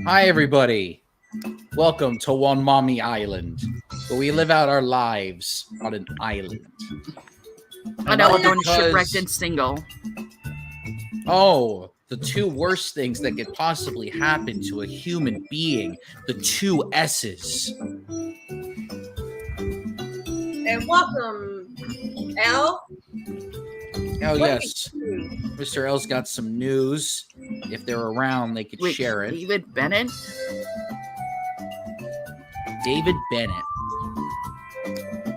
Hi, everybody. Welcome to One Mommy Island, where we live out our lives on an island. I know, we're doing shipwrecked and single. Oh, the two worst things that could possibly happen to a human being. The two S's. And welcome, Al. Oh, yes. Mr. L's got some news. If they're around, they could share it. David Bennett? David Bennett.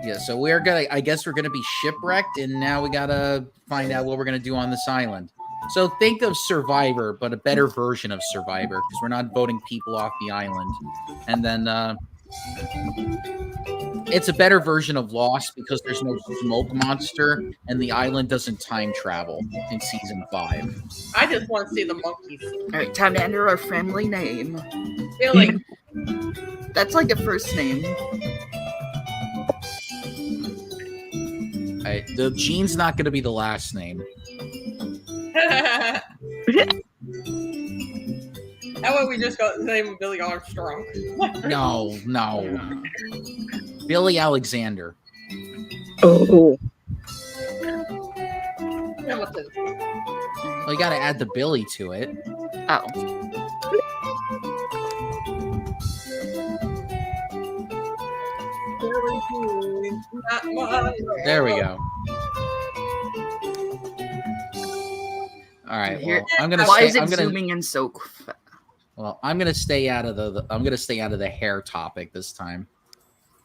Yeah, so I guess we're gonna be shipwrecked, and now we gotta find out what we're gonna do on this island. So think of Survivor, but a better version of Survivor, because we're not voting people off the island. And then it's a better version of Lost because there's no smoke monster, and the island doesn't time travel in season 5. I just want to see the monkeys. All right, time to enter our family name. Billy. That's like a first name. The Gene's not going to be the last name. How about we just got the name of Billy Armstrong? No. Billy Alexander. Oh. Hamilton. Well, you got to add the Billy to it. Oh. There we go. All right. Well, I'm gonna. Why is it zooming in so? Well, I'm gonna stay out of the hair topic this time.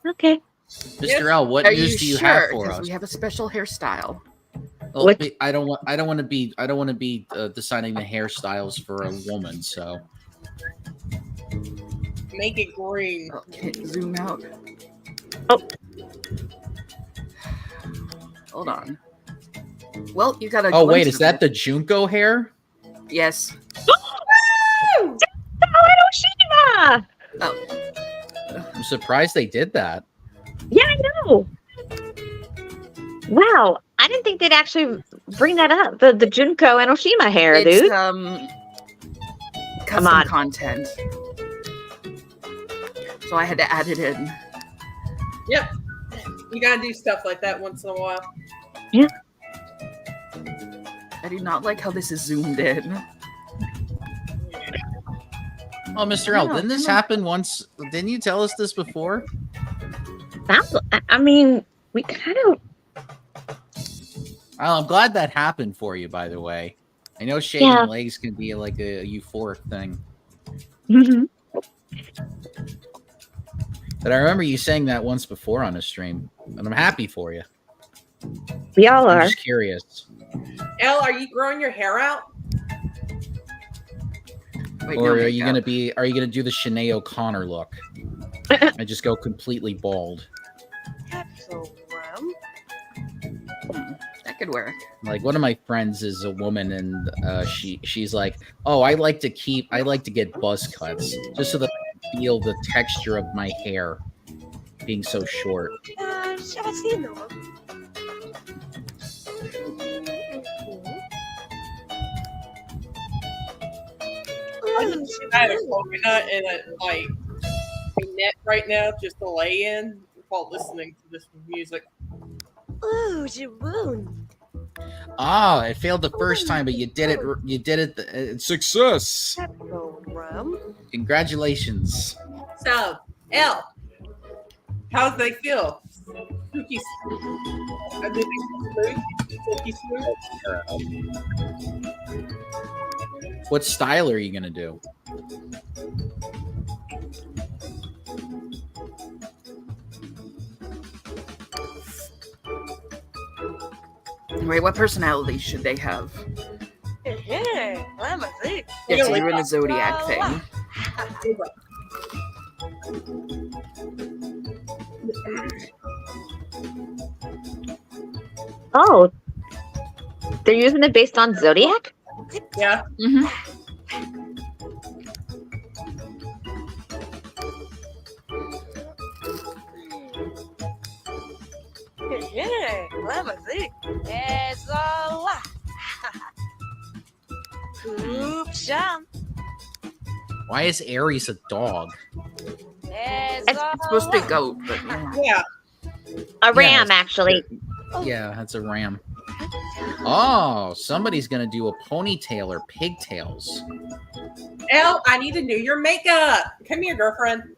Okay. Mr. L, what news do you have for us? We have a special hairstyle. Well, I don't want to be deciding the hairstyles for a woman. So make it green. Okay, zoom out. Oh. Hold on. Well, you gotta. Oh wait, is that the Junko hair? Yes. Woo! Hiroshima! Oh. I'm surprised they did that. Yeah, I know. Wow, I didn't think they'd actually bring that up. The Junko and Oshima hair, dude. Custom content. So I had to add it in. Yep. You gotta do stuff like that once in a while. Yeah. I do not like how this is zoomed in. Oh, Mr. L, didn't this happen once? Didn't you tell us this before? I mean, we kind of... I'm glad that happened for you, by the way. I know shaving legs can be like a euphoric thing. Mm-hmm. But I remember you saying that once before on a stream, and I'm happy for you. We all are. I'm just curious. Elle, are you growing your hair out? Wait, or are you gonna do the Sinead O'Connor look? I just go completely bald. That could work. Like one of my friends is a woman, and she's like, "Oh, I like to get buzz cuts just so that I feel the texture of my hair being so short." I had a coconut and a net right now just to lay in while listening to this music. Ooh, Jaboon. Ah, it failed the first time, but you did it. You did it. Success! Congratulations. So, Elle, how do they feel? Spooky smooth? What style are you gonna do? Wait, what personality should they have? Yeah, let me see. Yeah, so you're in the Zodiac thing. Oh, they're using it based on Zodiac? Yeah. Mm-hmm. Yeah, let me see. It's a lot. Oops, jump. Why is Aries a dog? It's It's supposed to be goat, but yeah. Yeah. A ram, Yeah, actually. Yeah, that's a ram. Oh, somebody's gonna do a ponytail or pigtails. Elle, I need to do your makeup. Come here, girlfriend.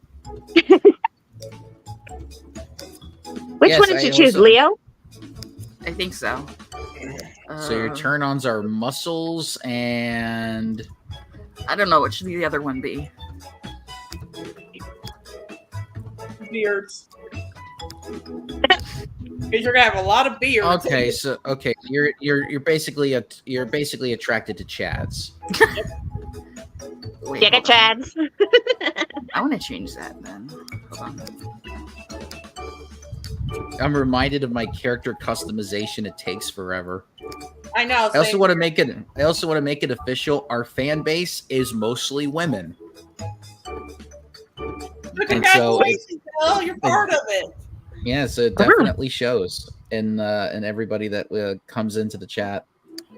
Which Yes, one did I you choose, also- Leo? I think so. So your turn-ons are muscles and I don't know. What should the other one be? Beards. Because you're gonna have a lot of beards. okay. So you're basically attracted to Chads. Wait, Giga hold on. Chads. I want to change that then. Hold on. I'm reminded of my character customization. It takes forever. I know. I also same want to here. make it. I also want to make it official. Our fan base is mostly women. And so Congratulations, Elle. You're part of it. Yeah, so it definitely shows in everybody that comes into the chat.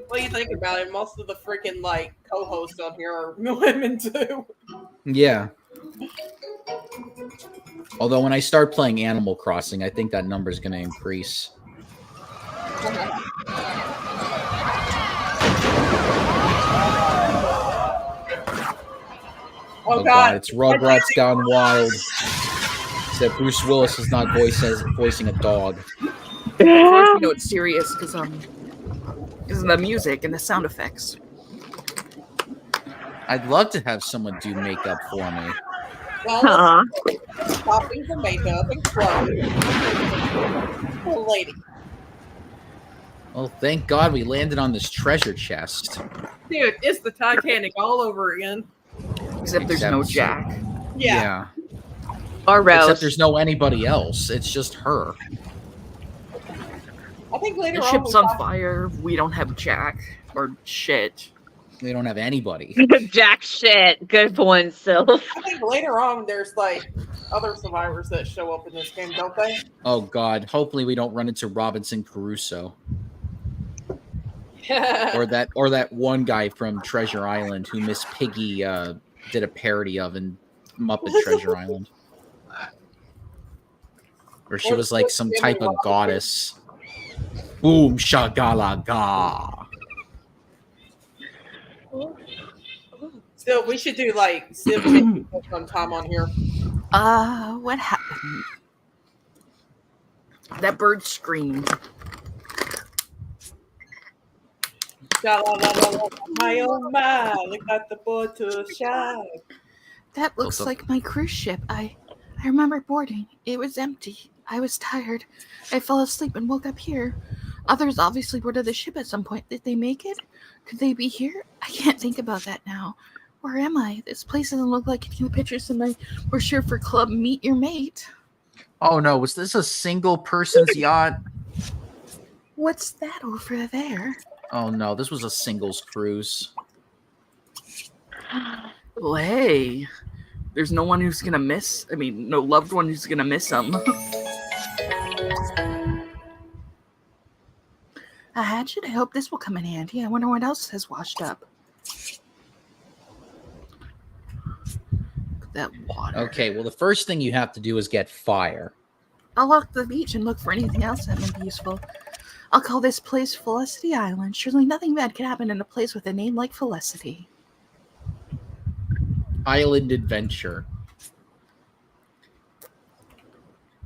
What do you think about it? Most of the freaking like co-hosts on here are women too. Yeah. Although when I start playing Animal Crossing, I think that number is going to increase. Oh God! It's Rugrats Gone Wild. Except Bruce Willis is not voicing a dog. Of course, you know it's serious because the music and the sound effects. I'd love to have someone do makeup for me. Well, Aw. shopping for makeup and clothes. Oh, lady. Well, thank God we landed on this treasure chest. Dude, it's the Titanic all over again. Except there's no Jack. Yeah. Or Rose. Except there's no anybody else. It's just her. I think later The on. ship's we'll on talk- fire. We don't have Jack or shit. They don't have anybody. Jack shit. Good point, Sylph. I think later on there's like other survivors that show up in this game, don't they? Oh God! Hopefully we don't run into Robinson Crusoe or that one guy from Treasure Island who Miss Piggy did a parody of in Muppet Treasure Island, where she was like some type of goddess. Boom shagalaga. Still, we should do like SIMS sometime on here. What happened? That bird screamed. My oh my, look at the board to shine. That looks Also- like my cruise ship. I remember boarding. It was empty. I was tired. I fell asleep and woke up here. Others obviously boarded the ship at some point. Did they make it? Could they be here? I can't think about that now. Where am I? This place doesn't look like any of the pictures in my brochure for Club Meet Your Mate. Oh no! Was this a single person's yacht? What's that over there? Oh no! This was a singles cruise. Well, hey, there's no one who's gonna miss. I mean, no loved one who's gonna miss them. A hatchet? I hope this will come in handy. I wonder what else has washed up. That water. Okay. Well, the first thing you have to do is get fire. I'll walk the beach and look for anything else that may be useful. I'll call this place Felicity Island. Surely nothing bad can happen in a place with a name like Felicity. Island adventure.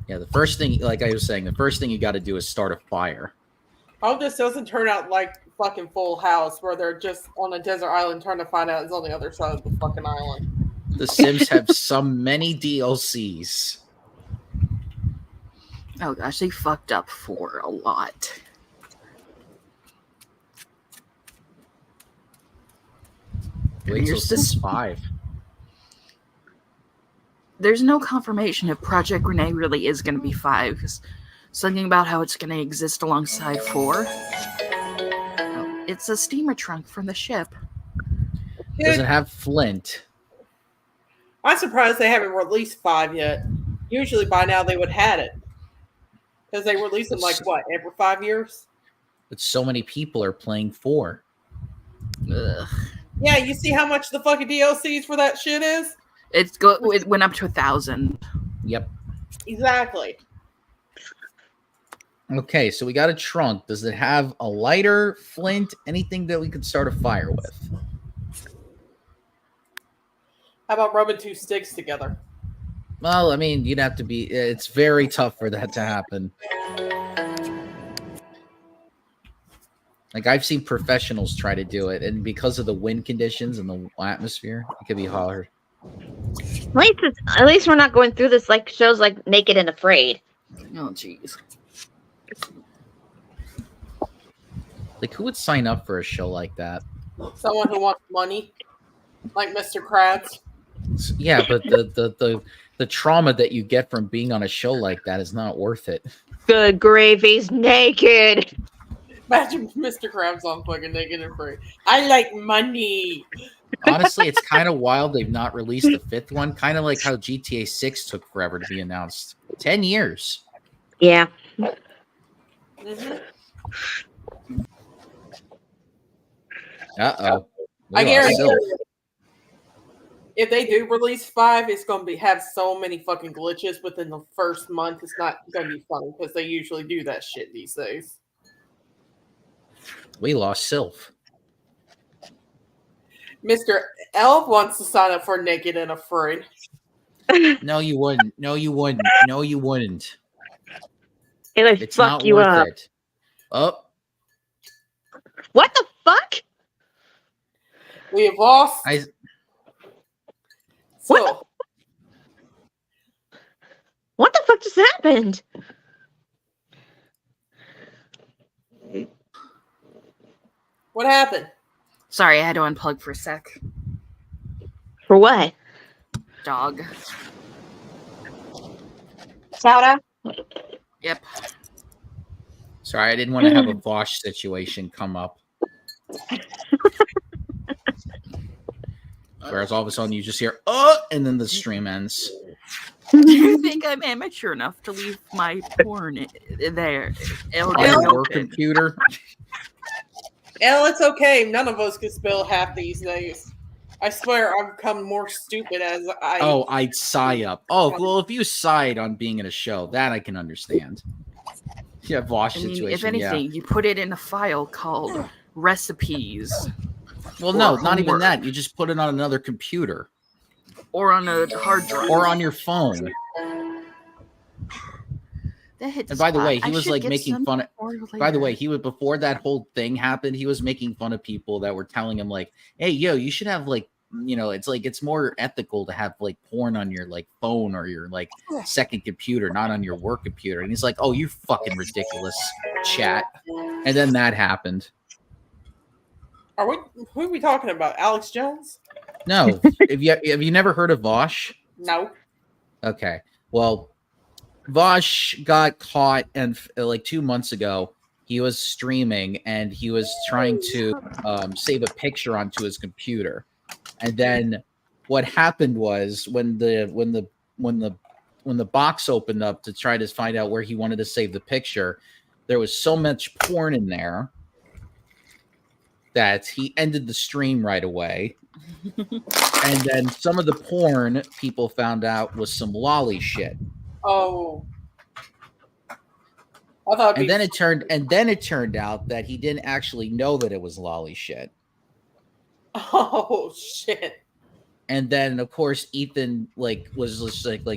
Yeah, the first thing, like I was saying, the first thing you got to do is start a fire. I hope this doesn't turn out like fucking Full House, where they're just on a desert island trying to find out it's on the other side of the fucking island. The Sims have many DLCs. Oh gosh, they fucked up for a lot. Wait till Here's Sims this- 5. There's no confirmation if Project Renee really is going to be 5. 'Cause something about how it's going to exist alongside 4. Oh, it's a steamer trunk from the ship. Does Dude, it have Flint? I'm surprised they haven't released 5 yet. Usually by now they would have had it. Because they release them like what, every 5 years? But so many people are playing 4. Ugh. Yeah, you see how much the fucking DLCs for that shit is? It went up to 1,000. Yep. Exactly. Okay, so we got a trunk. Does it have a lighter, flint, anything that we could start a fire with? How about rubbing 2 sticks together? Well, I mean, you'd have to be. It's very tough for that to happen. Like, I've seen professionals try to do it, and because of the wind conditions and the atmosphere, it could be hard. At least we're not going through this like shows like Naked and Afraid. Oh, jeez. Like, who would sign up for a show like that? Someone who wants money, like Mr. Krabs. Yeah, but the trauma that you get from being on a show like that is not worth it. Good gravy's naked. Imagine Mr. Krabs on fucking Naked and Free. I like money. Honestly, it's kind of wild they've not released the 5th one. Kind of like how GTA 6 took forever to be announced. 10 years. Yeah. Mm-hmm. Uh-oh. I guarantee you, if they do release 5, it's going to have so many fucking glitches within the first month. It's not going to be fun because they usually do that shit these days. We lost Sylph. Mr. L wants to sign up for Naked and Afraid. No, you wouldn't. No, you wouldn't. No, you wouldn't. Hey, like, It's fuck not you worth up. it. Oh, What the fuck? We have lost. What the fuck just happened? What happened? Sorry, I had to unplug for a sec. For what? Dog. Sauda? Yep. sorry, I didn't want to have a Vosh situation come up. Whereas all of a sudden you just hear, oh, and then the stream ends. Do you think I'm amateur enough to leave my porn there? On your work computer. L, it's okay. None of us can spell half these days. I swear I've become more stupid as I... Oh, I'd sigh up. Oh, well, if you sighed on being in a show, that I can understand. Yeah, Vosh I mean, situation, if anything, yeah. you put it in a file called recipes. Well, no, or not even homework. that. You just put it on another computer. Or on a hard drive. Or on your phone. That hits And by the spot. way, he I was should like get making some fun of... for By the later. way, he was, before that whole thing happened, he was making fun of people that were telling him like, hey, yo, you should have like, you know, it's like, it's more ethical to have like porn on your like phone or your like second computer, not on your work computer. And he's like, oh, you fucking ridiculous, chat. And then that happened. Who are we talking about? Alex Jones? No, have you never heard of Vosh? No. Okay, well, Vosh got caught, and like 2 months ago, he was streaming and he was trying to save a picture onto his computer. And then what happened was when the box opened up to try to find out where he wanted to save the picture, there was so much porn in there that he ended the stream right away. And then some of the porn people found out was some lolly shit. Oh. I thought And then it turned out that he didn't actually know that it was lolly shit. Oh shit. And then of course Ethan was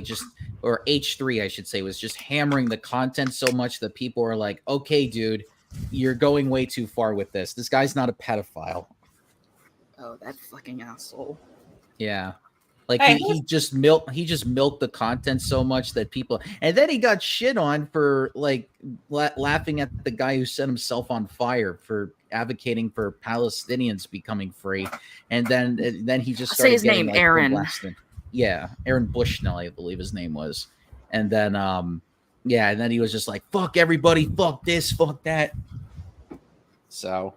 just or H3 I should say was just hammering the content so much that people are like, okay, dude, you're going way too far with this. This guy's not a pedophile. Oh, that fucking asshole. Yeah. Like Hey, he just milked the content so much that people, and then he got shit on for like laughing at the guy who set himself on fire for advocating for Palestinians becoming free, and then he just started Say his getting, name, like, Aaron. blasted. Yeah, Aaron Bushnell, I believe his name was, and then yeah, and then he was just like, fuck everybody, fuck this, fuck that. So,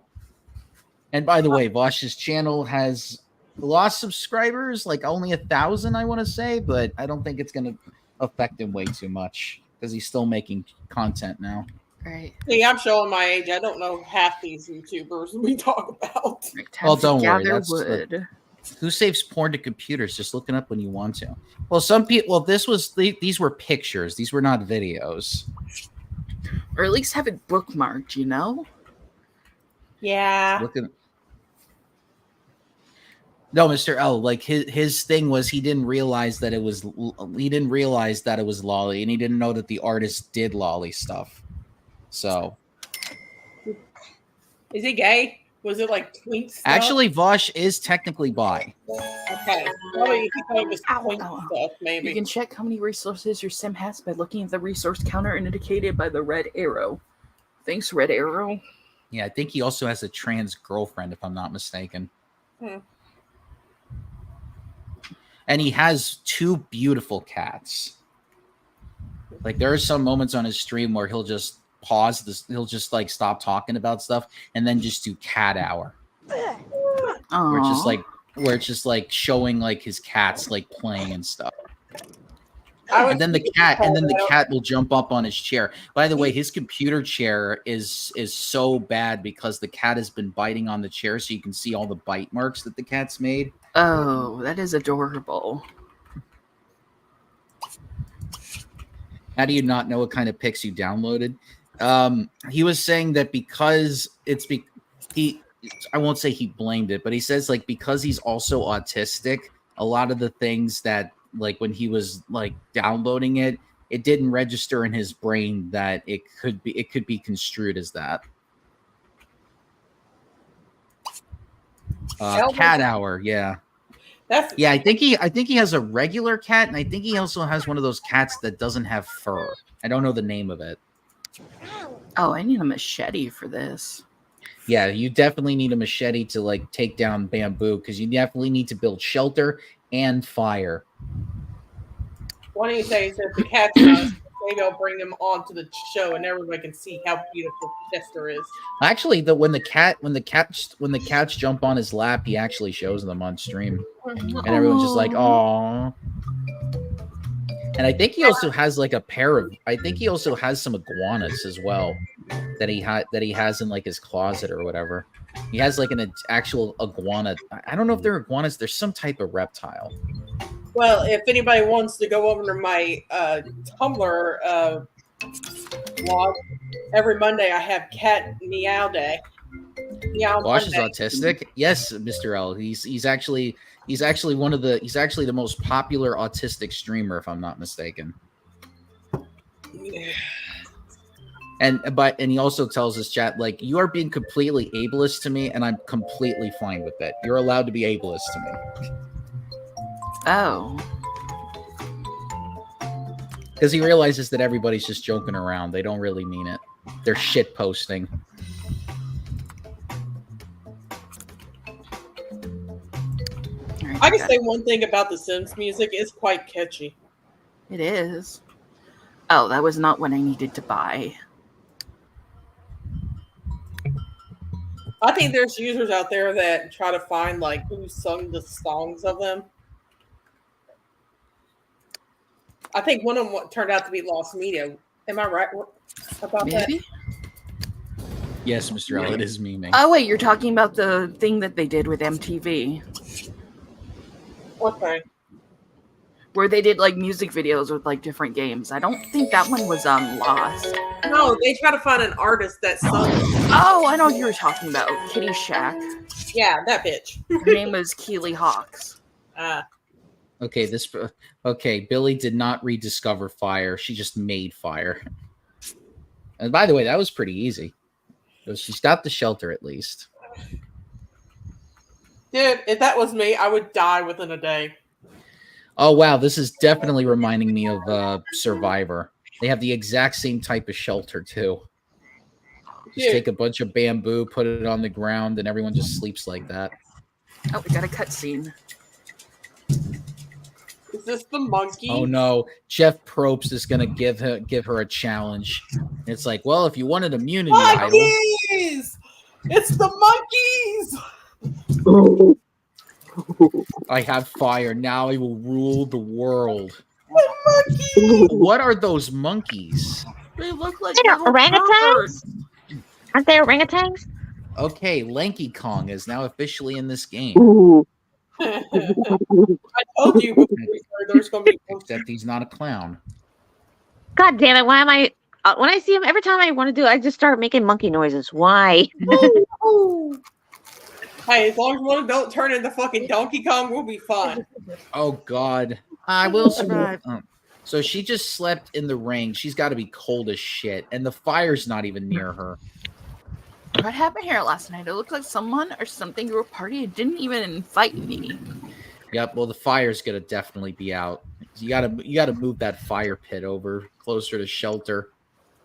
and by the way, Vosh's channel has lost subscribers, like only 1,000, I want to say, but I don't think it's going to affect him way too much because he's still making content now. I think Right. See, I'm showing my age. I don't know half these YouTubers we talk about. Right, time Well, to don't worry. gather That's wood. who saves porn to computers? Just looking up when you want to. Well, some people. Well, these were pictures. These were not videos. Or at least have it bookmarked, you know? Yeah. Looking. No, Mr. L. Like his thing was he didn't realize that it was lolly, and he didn't know that the artist did lolly stuff. So Is he gay? Was it like twink stuff? actually, Vosh is technically bi. Okay. Probably he thought it was twink Ow. stuff, maybe. You can check how many resources your sim has by looking at the resource counter indicated by the red arrow. Thanks, red arrow. Yeah, I think he also has a trans girlfriend, if I'm not mistaken. And he has 2 beautiful cats. Like there are some moments on his stream where he'll just pause this, he'll just like stop talking about stuff and then just do cat hour. Where it's just like showing like his cats like playing and stuff. And then the cat will jump up on his chair. By the way, his computer chair is so bad because the cat has been biting on the chair, so you can see all the bite marks that the cat's made. Oh, that is adorable. How do you not know what kind of pics you downloaded? He was saying that because I won't say he blamed it, but he says like because he's also autistic, a lot of the things that like when he was like downloading it, it didn't register in his brain that it could be construed as that. Cat hour, yeah. Yeah, I think he has a regular cat, and I think he also has one of those cats that doesn't have fur. I don't know the name of it. Oh, I need a machete for this. Yeah, you definitely need a machete to like take down bamboo because you definitely need to build shelter and fire. One of these days, if the cat's not, maybe I'll bring him onto the show and everybody can see how beautiful Chester is. Actually, when the cats jump on his lap, he actually shows them on stream, and everyone's just like, "Aww." And I think he also has like I think he also has some iguanas as well that he has in like his closet or whatever. He has like an actual iguana. I don't know if they're iguanas. They're some type of reptile. Well, if anybody wants to go over to my Tumblr blog, every Monday I have Cat Meow Day. Meow Bosch is Monday. autistic. Yes, Mr. L. He's actually the most popular autistic streamer, if I'm not mistaken. And he also tells his chat like, you are being completely ableist to me, and I'm completely fine with it. You're allowed to be ableist to me. Oh. Because he realizes that everybody's just joking around. They don't really mean it. They're shit posting. I can say one thing about the Sims music. It's quite catchy. It is. Oh, that was not what I needed to buy. I think there's users out there that try to find like who sung the songs of them. I think one of them turned out to be Lost Media. Am I right about Maybe? that? Yes, Mr. L, it is me. Oh, wait, you're talking about the thing that they did with MTV. What thing? Where they did like music videos with like different games. I don't think that one was Lost. No, they try to find an artist that sung. Oh, I know what you were talking about. Kitty Shack. Yeah, that bitch. Her name was Keely Hawks. Okay, Billy did not rediscover fire. She just made fire. And by the way, that was pretty easy. She's got the shelter at least. Dude, if that was me, I would die within a day. Oh, wow. This is definitely reminding me of Survivor. They have the exact same type of shelter, too. Just take a bunch of bamboo, put it on the ground, and everyone just sleeps like that. Oh, we got a cutscene. Is this the monkey? Oh, no. Jeff Probst is going to give her a challenge. It's like, well, if you want an immunity idol... Monkeys! It's the monkeys! I have fire. Now I will rule the world. The monkeys! What are those monkeys? They look like They're little orangutans? birds. Aren't they orangutans? Okay, Lanky Kong is now officially in this game. Ooh. I told you before we started there's going to be. Except he's not a clown. God damn it! Why am I? When I see him, every time I want to do it, I just start making monkey noises. Why? Hey, as long as one don't turn into fucking Donkey Kong, we'll be fine. Oh God, I will survive. So she just slept in the ring. She's got to be cold as shit, and the fire's not even near her. What happened here last night? It looked like someone or something threw a party and didn't even invite me. Yep. Well, the fire's gonna definitely be out. You gotta move that fire pit over closer to shelter.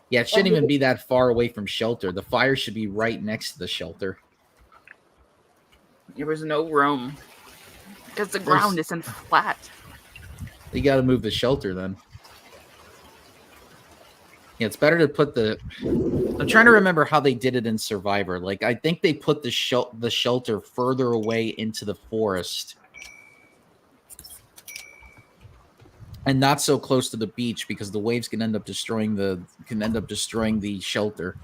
Yeah, it shouldn't even be that far away from shelter. The fire should be right next to the shelter. There was no room because the ground isn't flat. You got to move the shelter then. Yeah, it's better to put the. I'm trying to remember how they did it in Survivor. Like, I think they put the shelter further away into the forest, and not so close to the beach because the waves can end up destroying the shelter.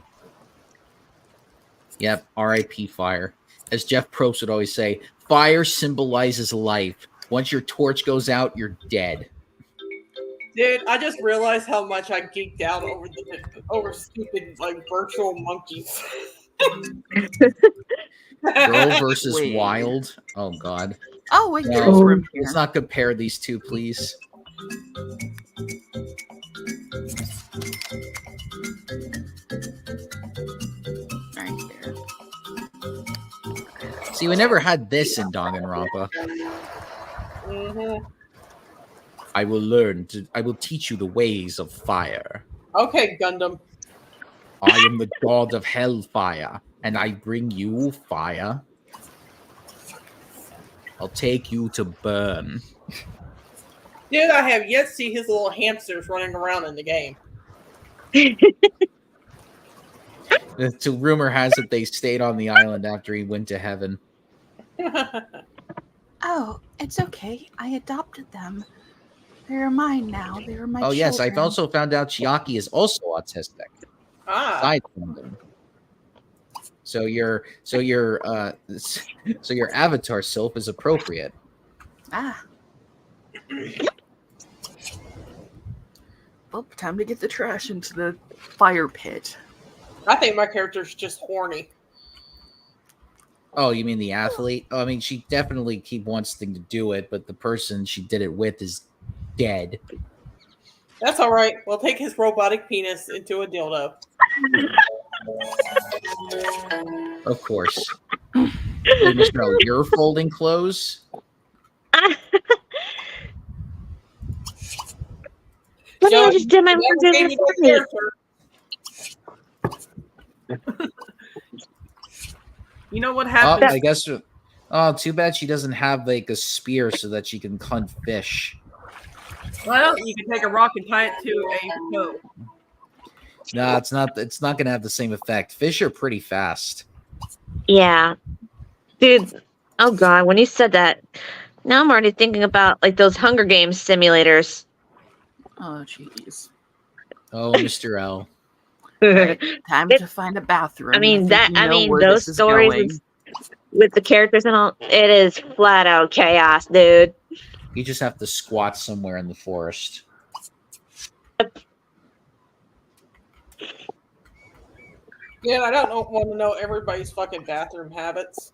Yep, R.I.P. fire. As Jeff Probst would always say, fire symbolizes life. Once your torch goes out, you're dead. Dude, I just realized how much I geeked out over stupid like virtual monkeys. Girl versus Wait. Wild. Oh God. Oh wait, No, there's room here. let's not compare these two, please. Right there. See, we never had this in Danganronpa. Mm-hmm. I will teach you the ways of fire. Okay, Gundam. I am the god of hellfire, and I bring you fire. I'll take you to burn. Dude, I have yet to see his little hamsters running around in the game. The rumor has it they stayed on the island after he went to heaven. Oh, it's okay. I adopted them. They're mine now. They're my children. Yes, I've also found out Chiaki is also autistic. Aside from them. So your avatar Sylph is appropriate. Ah. Well, time to get the trash into the fire pit. I think my character's just horny. Oh, you mean the athlete? Oh, I mean, she definitely wants to do it, but the person she did it with is dead. That's all right. We'll take his robotic penis into a dildo. Of course. Hey, Mr. L, you're folding clothes? What I just did my Never gave me that character. You know what Oh, happened? I guess. Oh, too bad she doesn't have like a spear so that she can hunt fish. Well, you can take a rock and tie it to a boat. No, it's not. It's not going to have the same effect. Fish are pretty fast. Yeah. Dude, oh God, when you said that, now I'm already thinking about like those Hunger Games simulators. Oh, jeez. Oh, Mr. L. Time to find a bathroom. I mean, think you know where those this is stories going. with the characters and all, it is flat out chaos, dude. You just have to squat somewhere in the forest. Yeah, I don't want to know everybody's fucking bathroom habits.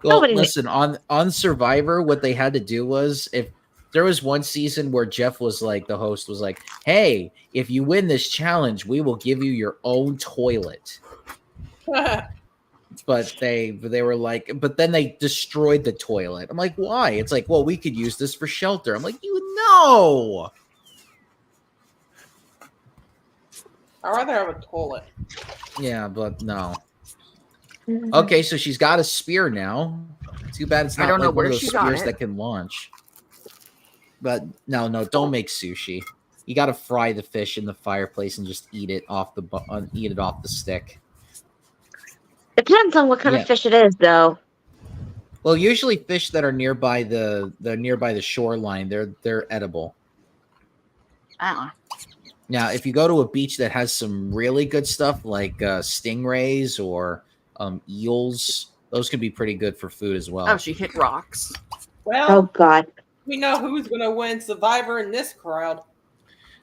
Well, Nobody- listen, on Survivor, what they had to do was, if there was one season where Jeff was like, the host was like, hey, if you win this challenge, we will give you your own toilet. But they were like, but then they destroyed the toilet. I'm like, why? It's like, well, we could use this for shelter. I'm like, you know. I'd rather have a toilet. Yeah, but no. Okay, so she's got a spear now. Too bad it's I not don't know like one where of those she got spears it. that can launch. But no, don't make sushi. You got to fry the fish in the fireplace and just eat it off the stick. Depends on what kind Yeah. of fish it is, though. Well, usually fish that are nearby the shoreline, they're edible. Ah. Now, if you go to a beach that has some really good stuff like stingrays or eels, those can be pretty good for food as well. Oh, she hit rocks. Well, Oh God. we know who's going to win Survivor in this crowd.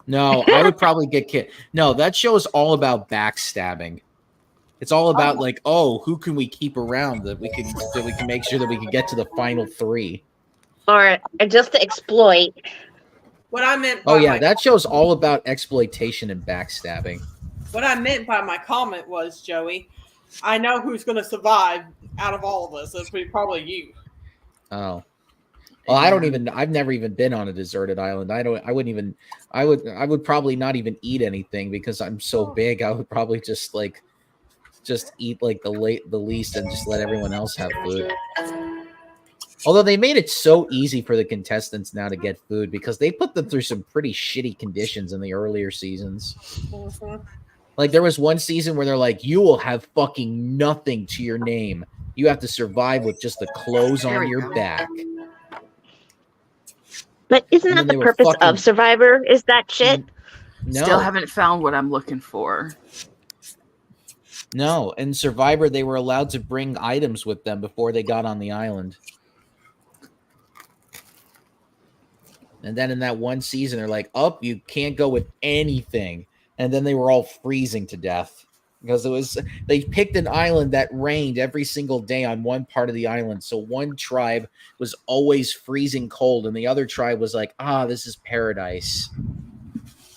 No, I would probably get killed. No, that show is all about backstabbing. It's all about like, oh, who can we keep around that we can make sure that we can get to the final 3. Or just to exploit. What I meant Oh by yeah, my, that show's all about exploitation and backstabbing. what I meant by my comment was, Joey, I know who's going to survive out of all of us. It'll be probably you. Oh. Well, I've never even been on a deserted island. I would probably not even eat anything because I'm so big. I would probably just eat like the least and just let everyone else have food. Although they made it so easy for the contestants now to get food because they put them through some pretty shitty conditions in the earlier seasons. Mm-hmm. Like there was one season where they're like, you will have fucking nothing to your name. You have to survive with just the clothes There on we your go. back. But isn't And that then they the were purpose fucking- of Survivor? Is that shit? No, Still haven't found what I'm looking for. no. In Survivor, they were allowed to bring items with them before they got on the island. And then in that one season, they're like, "Oh, you can't go with anything." And then they were all freezing to death because they picked an island that rained every single day on one part of the island. So one tribe was always freezing cold, and the other tribe was like, this is paradise.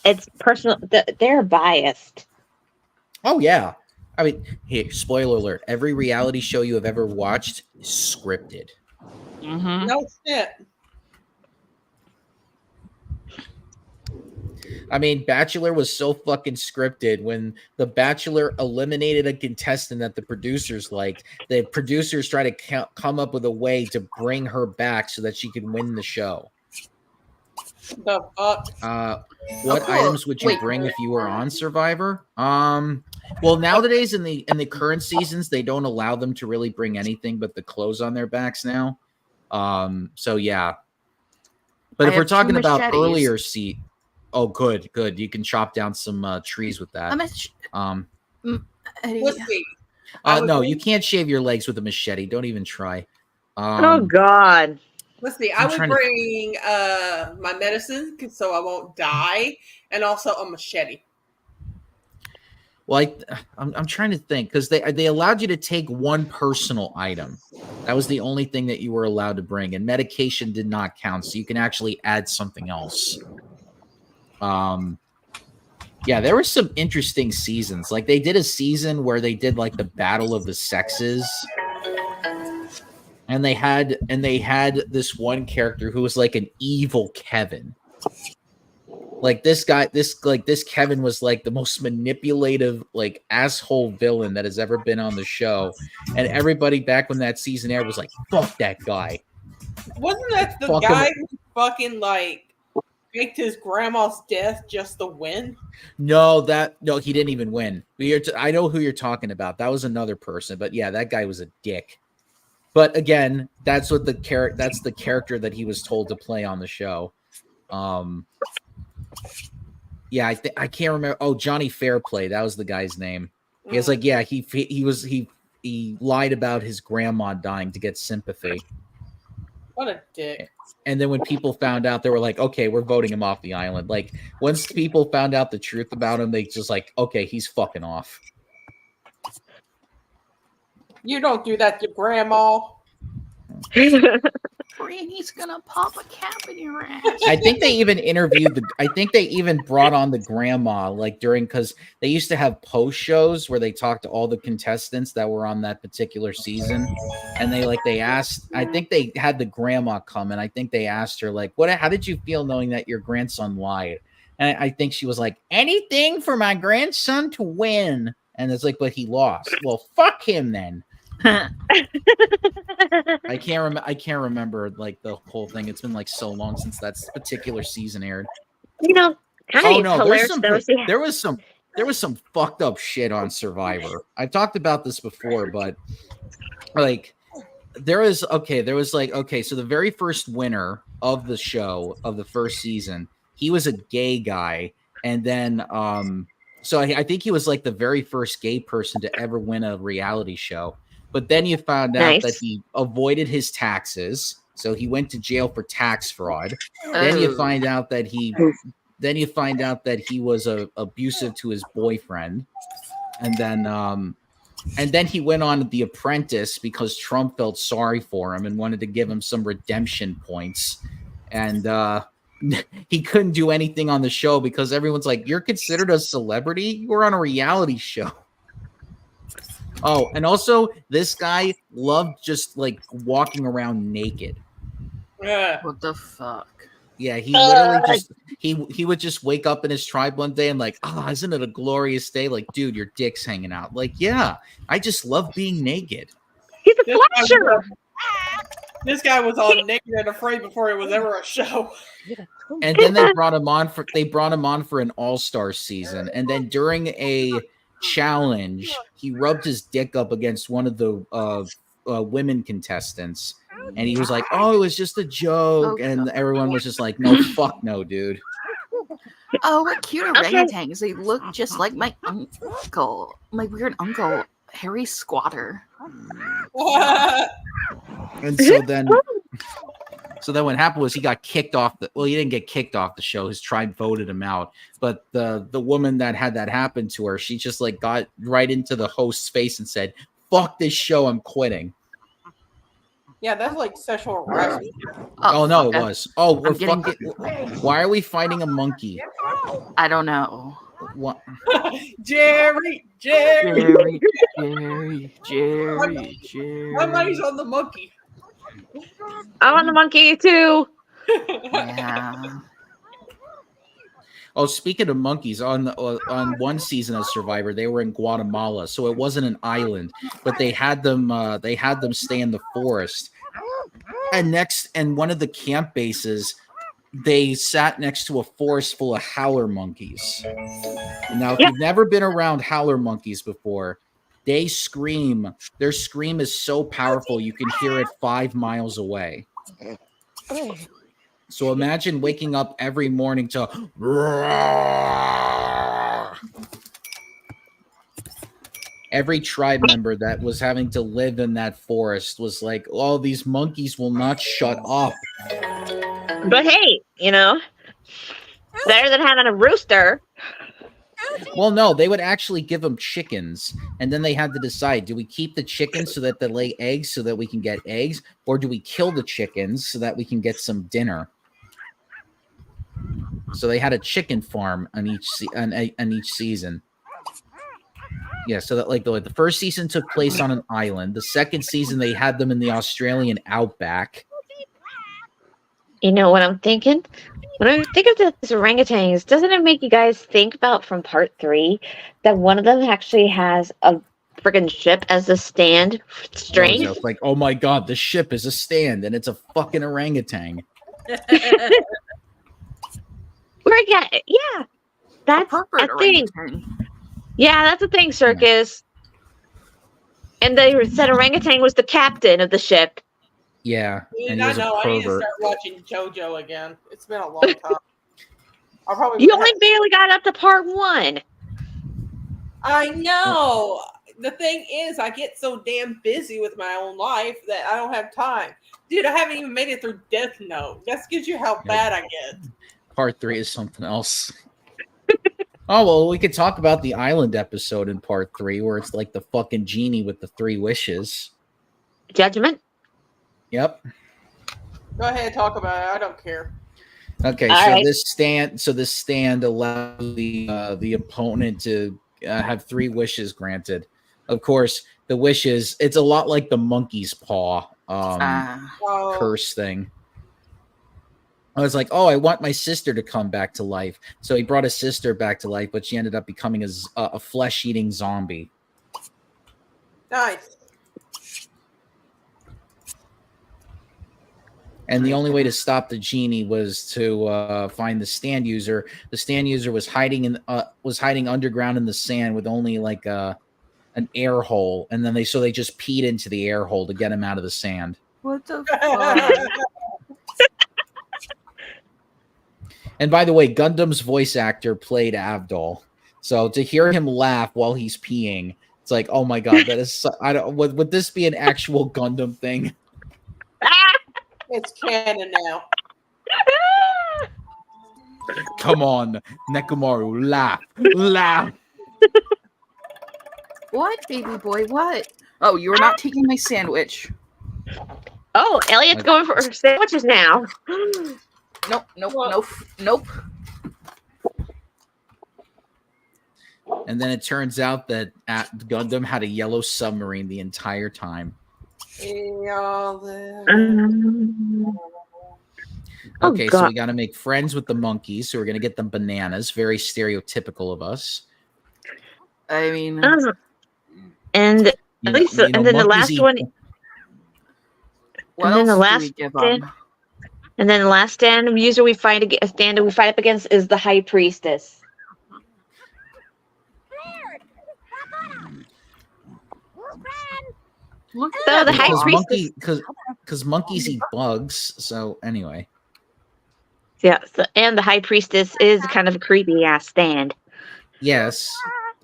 It's personal. They're biased. Oh yeah. I mean, here, spoiler alert: every reality show you have ever watched is scripted. Mm-hmm. No shit. I mean, Bachelor was so fucking scripted. When The Bachelor eliminated a contestant that the producers liked, the producers tried to come up with a way to bring her back so that she could win the show. The fuck? What cool. items would you Wait. bring if you were on Survivor? Well, nowadays in the current seasons, they don't allow them to really bring anything but the clothes on their backs now. So yeah. But I if we're have two talking about machetes. earlier oh, good. You can chop down some trees with that. Eddie, Let's see. I would No, bring- you can't shave your legs with a machete. Don't even try. Oh God. Let's see. I'm I would trying to- bring my medicine so I won't die, and also a machete. Well, I'm trying to think because they allowed you to take one personal item. That was the only thing that you were allowed to bring, and medication did not count, so you can actually add something else. Yeah, there were some interesting seasons. Like they did a season where they did like the battle of the sexes. And they had this one character who was like an evil Kevin. Like this Kevin was like the most manipulative, like asshole villain that has ever been on the show. And everybody back when that season aired was like, fuck that guy. Wasn't that the Fuck guy him. who fucking like faked his grandma's death just to win? No, he didn't even win. I know who you're talking about. That was another person, but yeah, that guy was a dick. But again, that's the character that he was told to play on the show. Yeah, I can't remember. Oh, Johnny Fairplay, that was the guy's name. He was like, yeah, he lied about his grandma dying to get sympathy. What a dick. And then when people found out, they were like, okay, we're voting him off the island. Like, once people found out the truth about him, they just like, okay, he's fucking off. You don't do that to grandma. Granny's gonna pop a cap in your ass. I think they even brought on the grandma like because they used to have post shows where they talked to all the contestants that were on that particular season, and they asked. I think they had the grandma come, and I think they asked her like, how did you feel knowing that your grandson lied? And I think she was like, anything for my grandson to win. And it's like, but he lost. Well, fuck him then. I can't remember like the whole thing. It's been like so long since that particular season aired. Kind of hilarious. There was some fucked up shit on Survivor. I've talked about this before, but like so the very first winner of the show of the first season, he was a gay guy, And then so I think he was like the very first gay person to ever win a reality show. But then you found out that Nice. he avoided his taxes, so he went to jail for tax fraud. Then you Oh. find out that he was abusive to his boyfriend, and then he went on The Apprentice because Trump felt sorry for him and wanted to give him some redemption points. And he couldn't do anything on the show because everyone's like, "You're considered a celebrity? You were on a reality show." Oh, and also this guy loved just like walking around naked. Yeah. What the fuck? Yeah, he literally just he would just wake up in his tribe one day and like, "Oh, isn't it a glorious day?" Like, dude, your dick's hanging out. Like, yeah, I just love being naked. He's a This guy flasher. was- This guy was on Naked and Afraid before it was ever a show. And then they brought him on for an all-star season. And then during a challenge, he rubbed his dick up against one of the women contestants. And he was like, "Oh, it was just a joke." Oh, And God. everyone was just like, "No, fuck no, dude." Oh, what cute Okay. orangutans. They look just like my uncle. My weird uncle, Harry Squatter. And so then what happened was he got kicked off he didn't get kicked off the show. His tribe voted him out. But the woman that had that happen to her, she just like got right into the host's face and said, "Fuck this show, I'm quitting." Yeah, that's like sexual harassment. Oh, no, it okay. was. Oh, we're getting- fucking. Why are we fighting a monkey? I don't know. What? Jerry. Jerry, My money's on the monkey. I want the monkey too. Yeah. Oh, speaking of monkeys, on one season of Survivor, they were in Guatemala, so it wasn't an island, but they had them stay in the forest. And one of the camp bases, they sat next to a forest full of howler monkeys. Now, if you've never been around howler monkeys before, they scream. Their scream is so powerful you can hear it 5 miles away. So imagine waking up every morning to every tribe member that was having to live in that forest was like, "Oh, these monkeys will not shut up." But hey, better than having a rooster. Well, no, they would actually give them chickens, and then they had to decide: do we keep the chickens so that they lay eggs so that we can get eggs, or do we kill the chickens so that we can get some dinner? So they had a chicken farm on each season. Yeah, so that like the first season took place on an island. The second season they had them in the Australian outback. You know what I'm thinking? When I think of these orangutans, doesn't it make you guys think about from part 3 that one of them actually has a friggin' ship as a stand string? So it's like, oh my god, the ship is a stand and it's a fucking orangutan. Yeah, that's Appropriate a thing. orangutan. Yeah, that's a thing, Circus. And they said orangutan was the captain of the ship. Yeah, and he I was a know. I need to pervert. start watching JoJo again. It's been a long time. I'll probably. You only barely got up to part 1. I know. The thing is, I get so damn busy with my own life that I don't have time. Dude, I haven't even made it through Death Note. That gives you how bad I get. Part 3 is something else. Oh, well, we could talk about the island episode in part 3 where it's like the fucking genie with the 3 wishes. Judgment? Yep. Go ahead, talk about it. I don't care. Okay, All so right. this stand allows the opponent to have 3 wishes granted. Of course, the wishes, it's a lot like the monkey's paw Oh, curse thing. I was like, "Oh, I want my sister to come back to life." So he brought his sister back to life, but she ended up becoming a flesh-eating zombie. nice. And the only way to stop the genie was to find the stand user. The stand user was hiding underground in the sand with only like an air hole, and then they just peed into the air hole to get him out of the sand. What the fuck? And by the way, Gundam's voice actor played Avdol. So to hear him laugh while he's peeing, it's like, oh my god, that is. I don't. Would this be an actual Gundam thing? It's canon now. Come on, Nekomaru, laugh, laugh. What, baby boy? What? Oh, you were not taking my sandwich. Oh, Elliot's going for sandwiches now. Nope, nope, What? nope, nope. And then it turns out that Gundam had a yellow submarine the entire time. Oh, Okay, so God. we got to make friends with the monkeys. So we're going to get them bananas. Very stereotypical of us. I mean, And at You least, know, and then the monkeys last eat- one, what and then else the do last we give stand- up? and then the last stand user we fight up against is the High Priestess. Look So at the that High Because Priestess. because monkeys eat bugs. So anyway, Yeah, and the High Priestess is kind of a creepy ass stand. yes,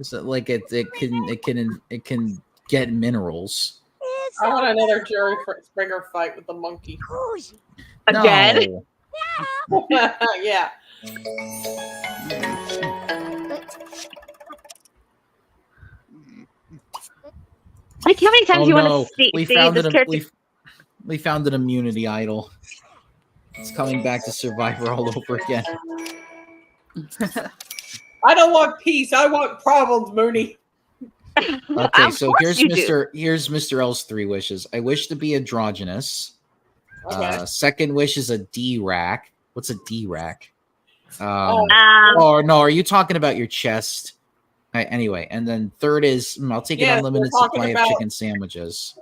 so like it can get minerals. I want another Jerry Springer fight with the monkey. Again? No. Yeah. Like, how many times Oh do you no, want to see we this found character? we found an immunity idol. It's coming back to Survivor all over again. I don't want peace. I want problems, Mooney. Okay, Of so course you do. here's Mr. L's 3 wishes. I wish to be androgynous. Okay. Second wish is a D-rack. What's a D-rack? Oh. Oh no, are you talking about your chest? Anyway, and then third is I'll take Yes, an unlimited we're talking supply of about- chicken sandwiches.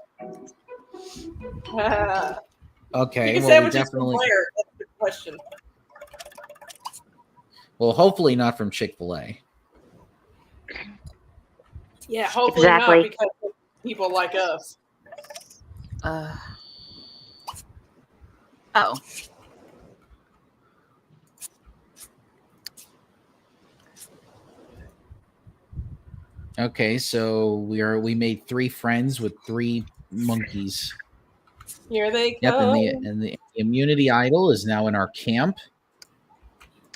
Okay, Chicken well, we sandwiches from definitely. where? That's the question. Well, hopefully not from Chick-fil-A. Yeah, hopefully Exactly. not because of people like us. Oh. Okay, so we made 3 friends with 3 monkeys. Here they Yep, go. and the immunity idol is now in our camp.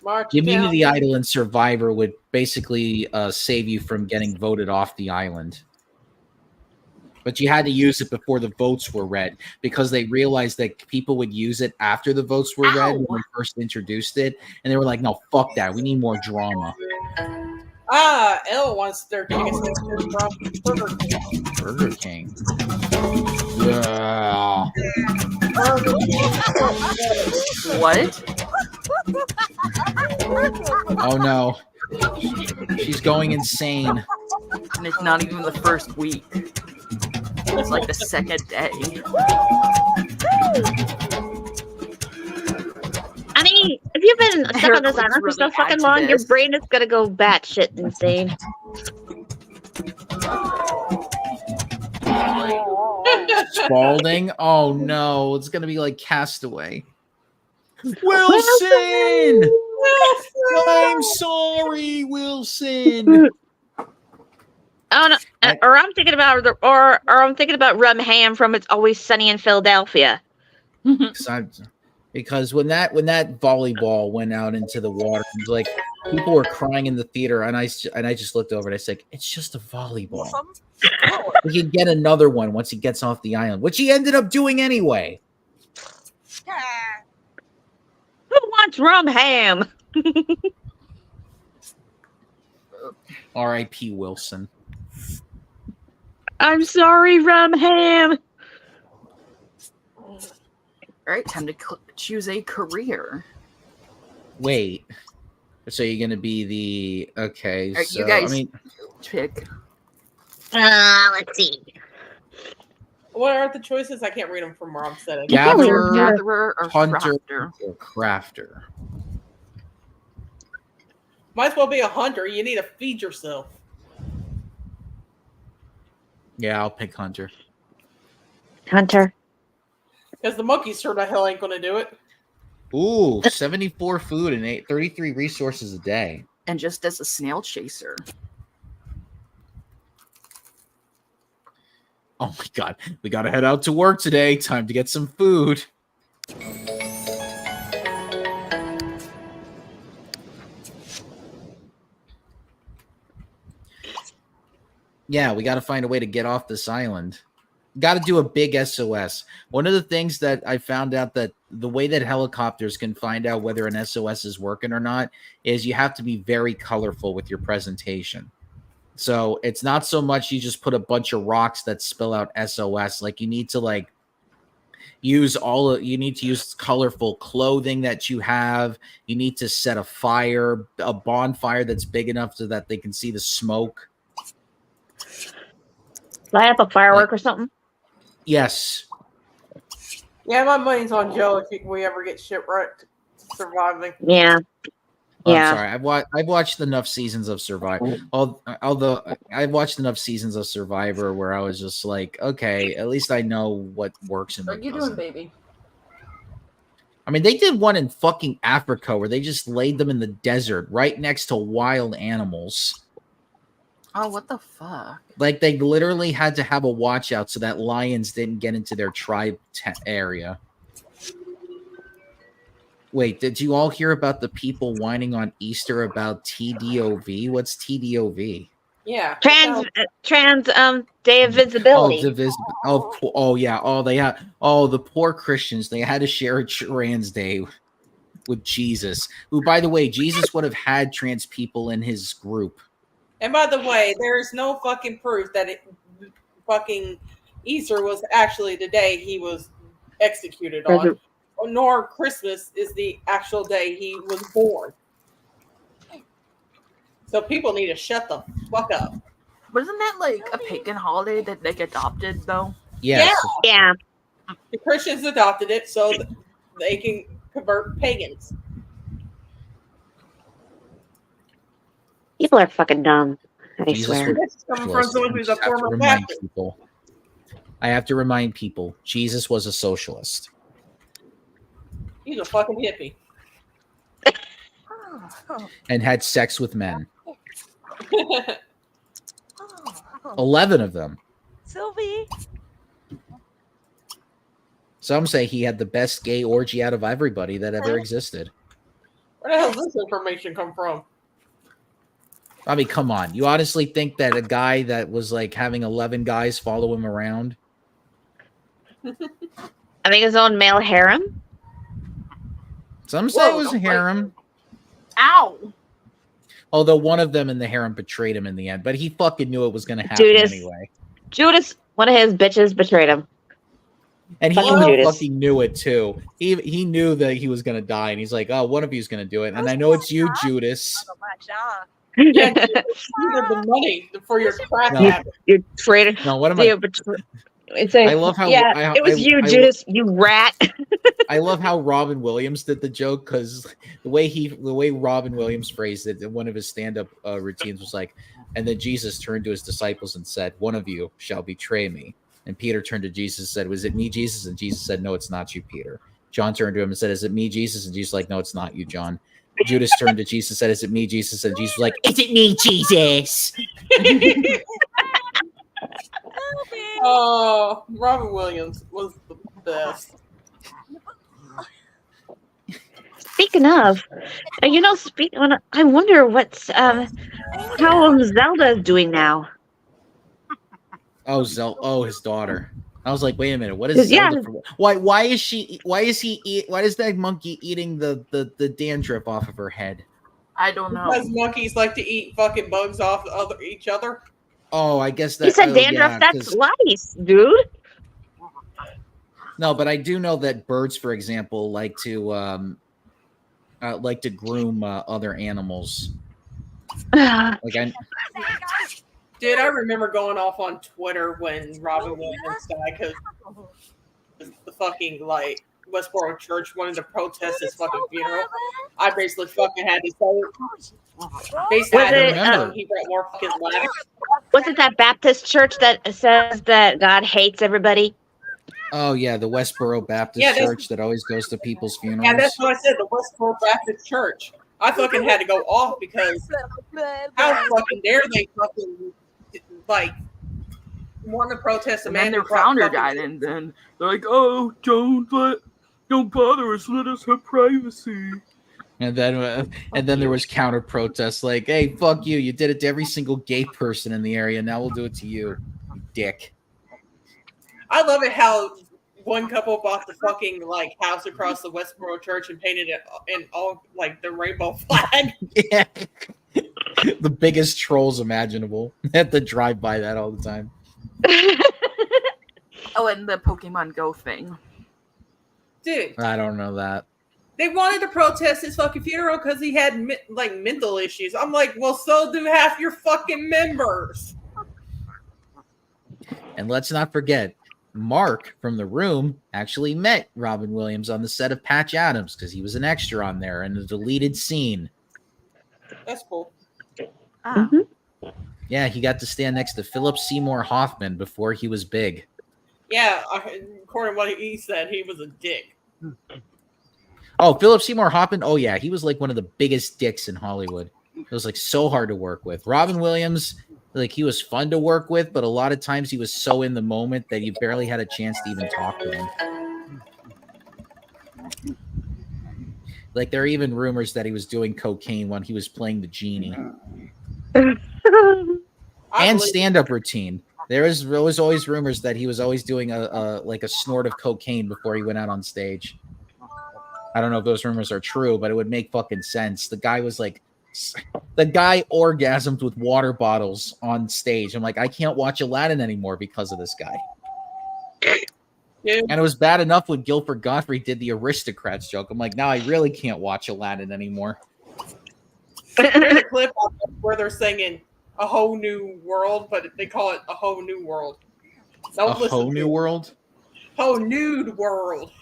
March The immunity down. idol in Survivor would basically save you from getting voted off the island. But you had to use it before the votes were read because they realized that people would use it after the votes were read when we first introduced it. And they were like, no, fuck that. We need more drama. Elle wants their chicken sandwiches from Burger King. Burger King. Yeah. Burger King. What? Oh no. She's going insane. And it's not even the first week. It's like the second day. I mean, if you've been stuck on this Haircuts island for so really fucking add to long, your this. brain is gonna go batshit insane. Spalding? Oh no. It's going to be like Castaway. Wilson! I'm sorry, Wilson. Oh no! Or I'm thinking about I'm thinking about Rum Ham from It's Always Sunny in Philadelphia. Because when that volleyball went out into the water, it was like people were crying in the theater, and I just looked over and I said, "It's just a volleyball. We can get another one once he gets off the island," which he ended up doing anyway. Who wants Rum Ham? R.I.P. Wilson. I'm sorry, Rum Ham. All right, time to choose a career. Wait, so you're gonna be the okay? All right, So you guys I mean, pick. Let's see. What are the choices? I can't read them from where I'm sitting. Gatherer, Gatherer, or hunter, crafter. or crafter. Might as well be a hunter. You need to feed yourself. Yeah, I'll pick hunter. Hunter. Because the monkeys sure the hell ain't going to do it. Ooh, 74 food and 33 resources a day. And just as a snail chaser. Oh my god, we gotta head out to work today. Time to get some food. Yeah, we gotta find a way to get off this island. Got to do a big SOS. One of the things that I found out that the way that helicopters can find out whether an SOS is working or not is you have to be very colorful with your presentation. So it's not so much you just put a bunch of rocks that spell out SOS. Like you need to use colorful clothing that you have. You need to set a fire, a bonfire that's big enough so that they can see the smoke. Light up a firework or something. Yes. Yeah, my money's on Joe if we ever get shipwrecked surviving. Yeah. Oh, Yeah. I'm sorry. I've watched enough seasons of Survivor. Although I've watched enough seasons of Survivor where I was just like, okay, at least I know what works and What what are you doesn't. doing, baby? I mean, they did one in fucking Africa where they just laid them in the desert right next to wild animals. Oh, what the fuck? Like they literally had to have a watch out so that lions didn't get into their tribe area. Wait, did you all hear about the people whining on Easter about TDOV? What's TDOV? Yeah. Trans day of visibility. The poor Christians, they had to share a trans day with Jesus, who, by the way, Jesus would have had trans people in his group. And by the way, there is no fucking proof that fucking Easter was actually the day he was executed on, nor Christmas is the actual day he was born. So people need to shut the fuck up. Wasn't that like a pagan holiday that they adopted though? Yes. Yeah. The Christians adopted it so that they can convert pagans. People are fucking dumb. I Jesus swear. This is coming from someone who's a former Baptist. I have to remind people, Jesus was a socialist. He's a fucking hippie. And had sex with men. 11 of them. Sylvie. Some say he had the best gay orgy out of everybody that ever existed. Where the hell does this information come from? I mean, come on. You honestly think that a guy that was like having 11 guys follow him around? I think his own male harem. Some say it was a harem. Ow! Although one of them in the harem betrayed him in the end, but he fucking knew it was going to happen anyway. Judas, one of his bitches, betrayed him. And he Judas. fucking knew it too. He knew that he was going to die, and he's like, "Oh, one of you is going to do it." And I know it's you, Judas. Yeah, you needed the money for your crap habit. You're traitor. No, what am I? I love how it was you, Judas. You rat. I love how Robin Williams did the joke because the way Robin Williams phrased it in one of his stand-up routines was like, and then Jesus turned to his disciples and said, "One of you shall betray me." And Peter turned to Jesus and said, "Was it me, Jesus?" And Jesus said, "No, it's not you, Peter." John turned to him and said, "Is it me, Jesus?" And Jesus was like, "No, it's not you, John." Judas turned to Jesus and said, "Is it me, Jesus?" And Jesus was like, "Is it me, Jesus?" Oh, Robin Williams was the best. Speaking of, I wonder what's how Zelda is doing now. Oh, his daughter. I was like, wait a minute, what is Zelda? Why is that monkey eating the dandruff off of her head? I don't know. Because monkeys like to eat fucking bugs off each other. Oh, I guess that. You said dandruff. That's lice, dude. No, but I do know that birds, for example, like to groom other animals. Dude, I remember going off on Twitter when Robin Williams died because the fucking Westboro Church wanted to protest his fucking funeral. I basically fucking had to say he brought more fucking life. Was it that Baptist church that says that God hates everybody? Oh yeah, the Westboro Baptist Yeah, that's- Church that always goes to people's Yeah, funerals. that's what I said. The Westboro Baptist Church. I fucking had to go off because how fucking dare they fucking like want to protest a And man then their who brought founder fucking- died, and then they're like, "Oh, don't bother us. Let us have privacy." And then there was counter protests like, "Hey, fuck you! You did it to every single gay person in the area. Now we'll do it to you, you dick." I love it how one couple bought the fucking like house across the Westboro Church and painted it in all like the rainbow flag. Yeah. The biggest trolls imaginable. They have to drive by that all the time. Oh, and the Pokemon Go thing. Dude, I don't know that. they wanted to protest his fucking funeral because he had like mental issues. I'm like, well, so do half your fucking members. And let's not forget, Mark from The Room actually met Robin Williams on the set of Patch Adams because he was an extra on there in a deleted scene. That's cool. Ah. Yeah, he got to stand next to Philip Seymour Hoffman before he was big. Yeah, according to what he said, he was a dick. Oh, Philip Seymour Hoffman. Oh yeah, he was like one of the biggest dicks in Hollywood. It was like so hard to work with. Robin Williams, like he was fun to work with, but a lot of times he was so in the moment that you barely had a chance to even talk to him. Like there are even rumors that he was doing cocaine when he was playing the genie. I And believe- stand-up routine. There was always rumors that he was always doing a snort of cocaine before he went out on stage. I don't know if those rumors are true, but it would make fucking sense. The guy orgasmed with water bottles on stage. I'm like, I can't watch Aladdin anymore because of this guy. Yeah. And it was bad enough when Guilford Godfrey did the aristocrats joke. I'm like, now I really can't watch Aladdin anymore. There's a clip where they're singing "A Whole New World," but they call it "A Whole New World." Don't A listen whole to new it. world? Whole nude world.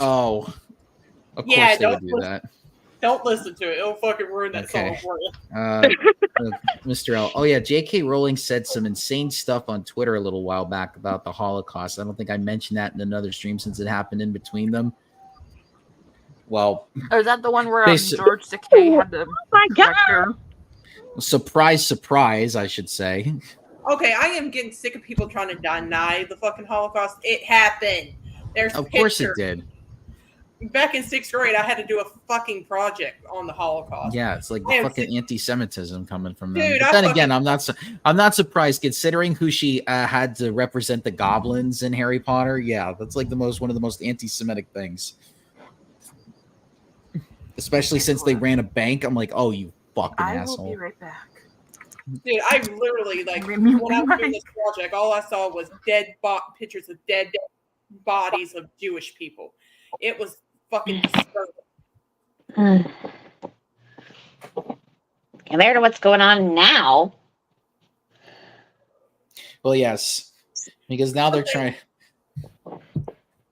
Oh. Of course Yeah, they would don't do that. Don't listen to it. It'll fucking ruin that Okay. song for you. Mr. L. Oh yeah, J.K. Rowling said some insane stuff on Twitter a little while back about the Holocaust. I don't think I mentioned that in another stream since it happened in between them. Well, Or is that the one where Basi- George Takei had the my God. director? surprise, surprise, I should say. Okay, I am getting sick of people trying to deny the fucking Holocaust. It happened. There's Of course it pictures. did. Back in 6th grade, I had to do a fucking project on the Holocaust. Yeah, it's like the Yeah, fucking anti-Semitism coming from them. Dude, But I then fucking- again, I'm not surprised considering who she had to represent the goblins in Harry Potter. Yeah, that's like one of the most anti-Semitic things. Especially since they ran a bank. I'm like, oh, you fucking I will asshole. be right back. Dude, I literally, like, Made me when I was doing rewind. this project, all I saw was pictures of dead bodies of Jewish people. It was fucking disturbing. Compared to what's going on now. Well, yes, because now they're trying.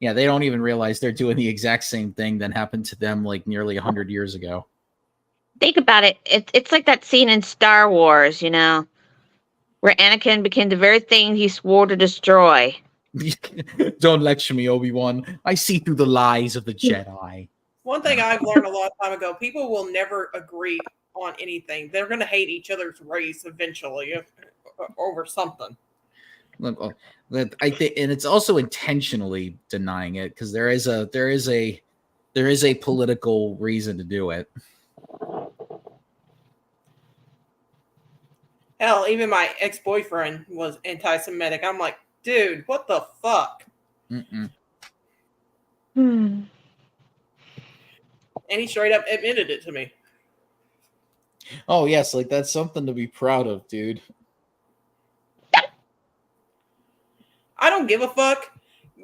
Yeah, they don't even realize they're doing the exact same thing that happened to them like nearly 100 years ago. Think about it. It's like that scene in Star Wars, where Anakin became the very thing he swore to destroy. Don't lecture me, Obi-Wan. I see through the lies of the Jedi. One thing I've learned a long time ago, people will never agree on anything. They're going to hate each other's race eventually over something. Look, I think, and it's also intentionally denying it because there is a political reason to do it. Hell, even my ex-boyfriend was anti-Semitic. I'm like, dude, what the fuck? Mm-mm. And he straight up admitted it to me. Oh yes, like that's something to be proud of, dude. I don't give a fuck.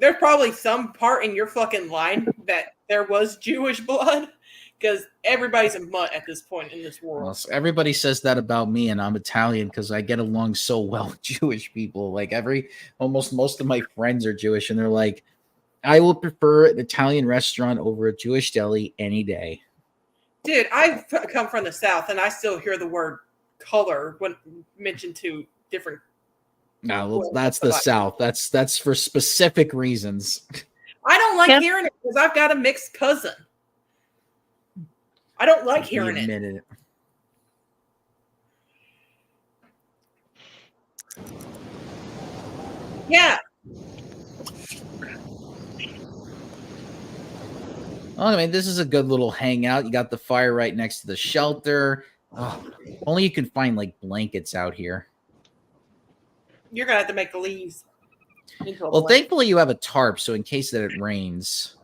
There's probably some part in your fucking line that there was Jewish blood because everybody's a mutt at this point in this world. Well, everybody says that about me, and I'm Italian because I get along so well with Jewish people. Like almost most of my friends are Jewish, and they're like, I will prefer an Italian restaurant over a Jewish deli any day. Dude, I've come from the South, and I still hear the word color when mentioned to different No, well, that's the South. That's for specific reasons. I don't like hearing it because I've got a mixed cousin. I don't like hearing it. Yeah. Well, I mean, this is a good little hangout. You got the fire right next to the shelter. Oh, only you can find like blankets out here. You're gonna have to make the leaves. Well, thankfully you have a tarp, so in case that it rains.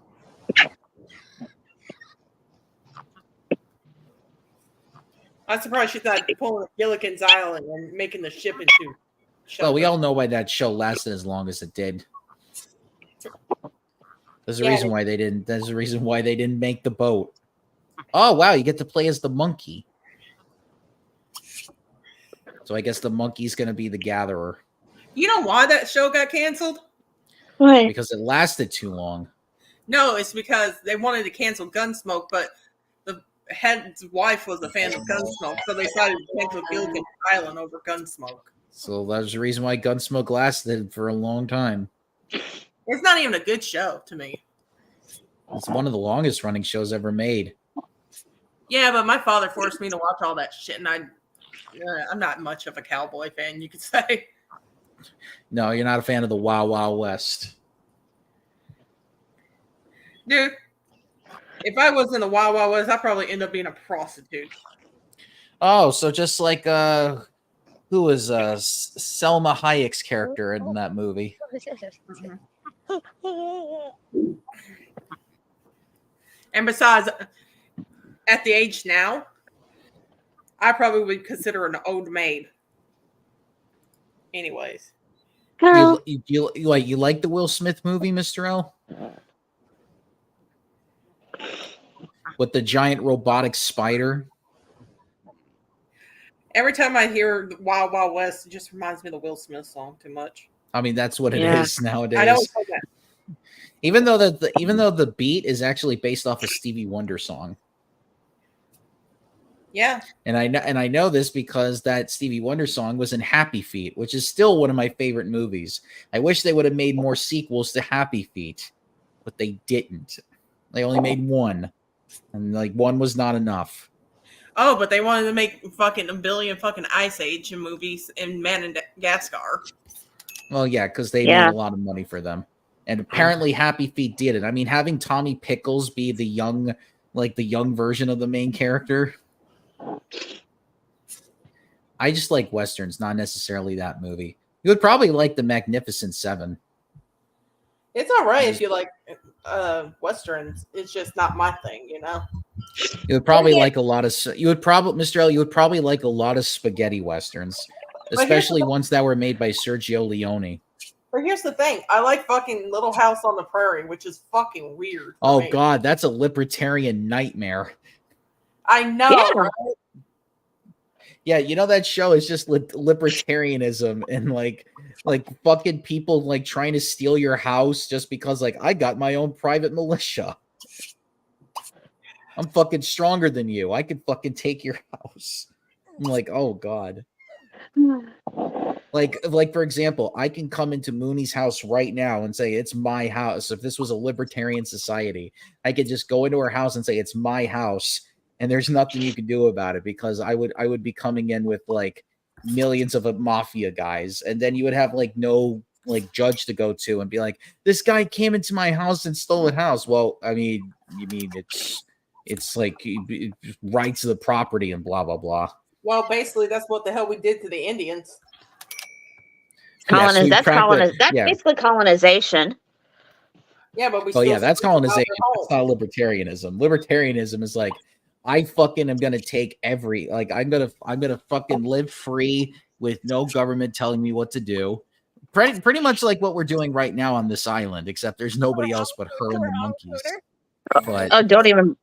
I'm surprised she's not pulling Gilligan's Island and making the ship into shelter. Well, we all know why that show lasted as long as it did. There's a reason why they didn't. There's a reason why they didn't make the boat. Oh wow, you get to play as the monkey. So I guess the monkey's going to be the gatherer. You know why that show got canceled? Why? Because it lasted too long. No, it's because they wanted to cancel Gunsmoke, but the head's wife was a fan of Gunsmoke, so they decided to cancel Gilligan's Island over Gunsmoke. So that's the reason why Gunsmoke lasted for a long time. It's not even a good show to me. It's one of the longest running shows ever made. Yeah, but my father forced me to watch all that shit, and I'm not much of a cowboy fan, you could say. No, you're not a fan of the Wild Wild West. Dude, if I was in the Wild Wild West, I'd probably end up being a prostitute. Oh, so just like who was Selma Hayek's character in that movie? And besides, at the age now, I probably would consider an old maid. Anyways. You like the Will Smith movie, Mr. L? With the giant robotic spider? Every time I hear the Wild Wild West, it just reminds me of the Will Smith song too much. I mean, that's what it is nowadays. I know that. Even though the beat is actually based off a Stevie Wonder song. Yeah. And I know this because that Stevie Wonder song was in Happy Feet, which is still one of my favorite movies. I wish they would have made more sequels to Happy Feet, but they didn't. They only made one. And like one was not enough. Oh, but they wanted to make fucking a billion fucking Ice Age movies in Madagascar. Well, yeah, because they made a lot of money for them. And apparently Happy Feet did it. I mean, having Tommy Pickles be the young version of the main character. I just like Westerns, not necessarily that movie. You would probably like The Magnificent Seven. It's all right if you like Westerns. It's just not my thing, you know? You would probably like a lot of... Mr. L, you would probably like a lot of spaghetti Westerns. Especially ones that were made by Sergio Leone. But here's the thing. I like fucking Little House on the Prairie, which is fucking weird. Oh, God. That's a libertarian nightmare. I know, right? Yeah, you know that show is just libertarianism and like fucking people like trying to steal your house just because like I got my own private militia. I'm fucking stronger than you. I could fucking take your house. I'm like, oh God. Like for example, I can come into Mooney's house right now and say it's my house. If this was a libertarian society, I could just go into her house and say it's my house. And there's nothing you can do about it because I would be coming in with like millions of mafia guys, and then you would have like no like judge to go to and be like, this guy came into my house and stole a house. Well, I mean, you mean it's like rights of the property and blah blah blah. Well, basically, that's what the hell we did to the Indians. That's basically colonization. Yeah, but that's colonization. That's not libertarianism. Libertarianism is like, I fucking am gonna take I'm gonna fucking live free with no government telling me what to do. Pretty much like what we're doing right now on this island, except there's nobody else but her and the monkeys. But don't even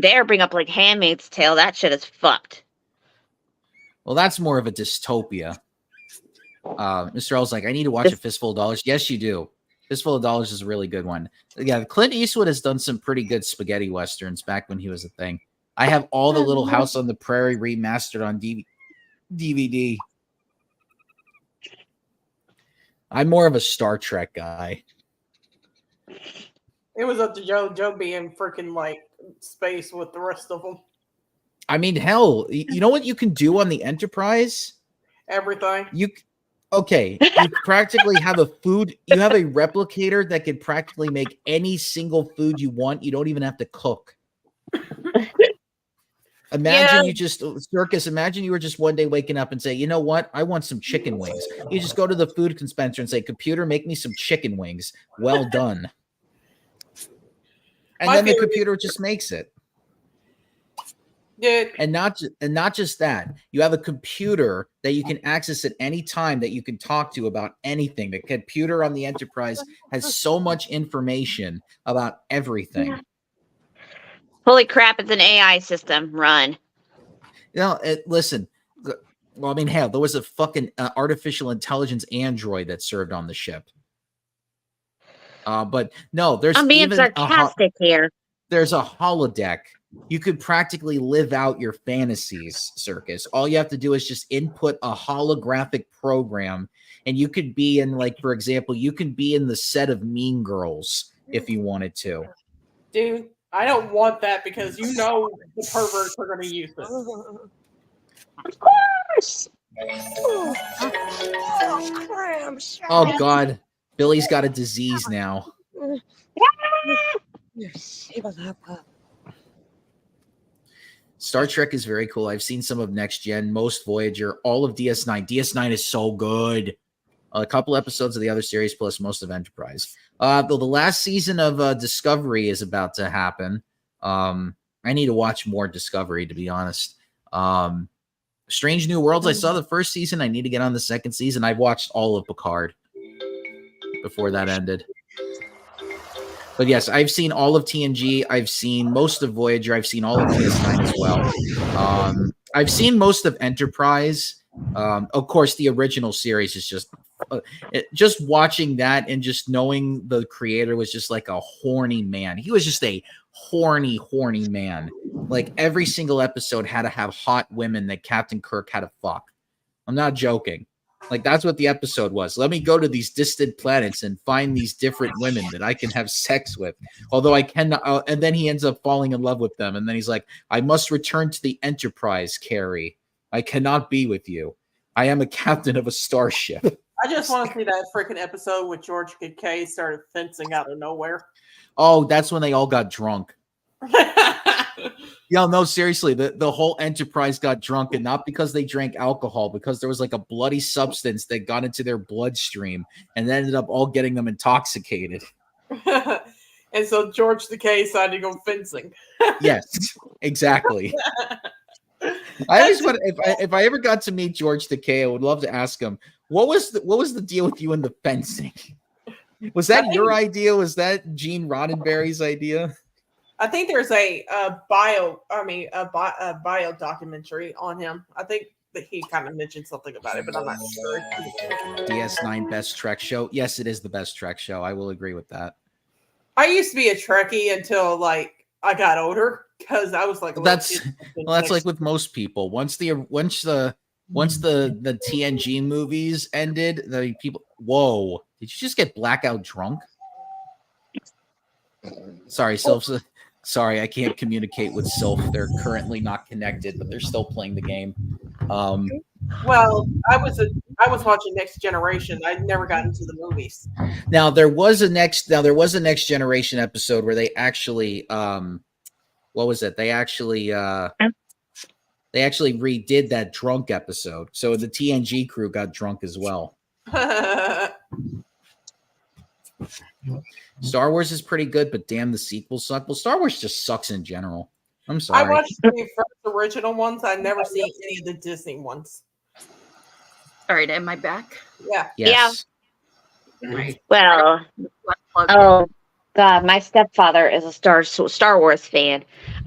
dare bring up like Handmaid's Tale. That shit is fucked. Well, that's more of a dystopia. Mr. L's like, I need to watch A Fistful of Dollars. Yes, you do. Fistful of Dollars is a really good one. Yeah, Clint Eastwood has done some pretty good spaghetti westerns back when he was a thing. I have all the Little House on the Prairie remastered on DVD. I'm more of a Star Trek guy. It was up to Joe being freaking like space with the rest of them. I mean, hell, you know what you can do on the Enterprise? Everything. You practically have a you have a replicator that can practically make any single food you want. You don't even have to cook. Imagine you just Circus. Imagine you were just one day waking up and say, you know what? I want some chicken wings. You just go to the food dispenser and say, computer, make me some chicken wings. Well done. And then the computer just makes it. Dude. And not just that. You have a computer that you can access at any time that you can talk to about anything. The computer on the Enterprise has so much information about everything. Holy crap, it's an AI system. Run. Listen. Well, I mean, hell, there was a fucking artificial intelligence android that served on the ship. But no, there's I'm being sarcastic here. There's a holodeck. You could practically live out your fantasies, Circus. All you have to do is just input a holographic program, and you could be in, like, for example, you can be in the set of Mean Girls if you wanted to. Dude, I don't want that because you know the perverts are going to use it. Of course. Oh, God. Billy's got a disease now. Star Trek is very cool. I've seen some of Next Gen, most Voyager, all of DS9. DS9 is so good. A couple episodes of the other series, plus most of Enterprise. Though the last season of Discovery is about to happen. I need to watch more Discovery, to be honest. Strange New Worlds, I saw the first season. I need to get on the second season. I watched all of Picard before that ended. But yes, I've seen all of TNG. I've seen most of Voyager. I've seen all of DS9 as well. I've seen most of Enterprise. Of course, the original series is just watching that and just knowing the creator was just like a horny man. He was just a horny man. Like every single episode had to have hot women that Captain Kirk had to fuck. I'm not joking. Like, that's what the episode was. Let me go to these distant planets and find these different women that I can have sex with. Although I cannot. And then he ends up falling in love with them. And then he's like, I must return to the Enterprise, Carrie. I cannot be with you. I am a captain of a starship. I just want to see that freaking episode with George Takei started fencing out of nowhere. Oh, that's when they all got drunk. Yo, no, seriously, the whole Enterprise got drunk, and not because they drank alcohol, because there was like a bloody substance that got into their bloodstream and ended up all getting them intoxicated. And so George Takei decided to go fencing. Yes, exactly. I always want if I ever got to meet George Takei, I would love to ask him what was the deal with you in the fencing? Was that your idea? Was that Gene Roddenberry's idea? I think there's a bio documentary on him. I think that he kind of mentioned something about it, but I'm not sure. DS9 best Trek show. Yes, it is the best Trek show. I will agree with that. I used to be a Trekkie until like I got older because I was like, that's like with most people. Once the TNG movies ended, the people. Whoa! Did you just get blackout drunk? Sorry, Sylph. Sorry, I can't communicate with Sylph. They're currently not connected, but they're still playing the game. Well, I was watching Next Generation. I'd never gotten to the movies. Now there was a next Generation episode where they actually what was it? They actually redid that drunk episode. So the TNG crew got drunk as well. Star Wars is pretty good, but damn, the sequels suck. Well, Star Wars just sucks in general. I'm sorry. I watched the first original ones. I've never seen any of the Disney ones. All right, am I back? Yeah. Yes. Well, oh God, my stepfather is a Star Wars fan.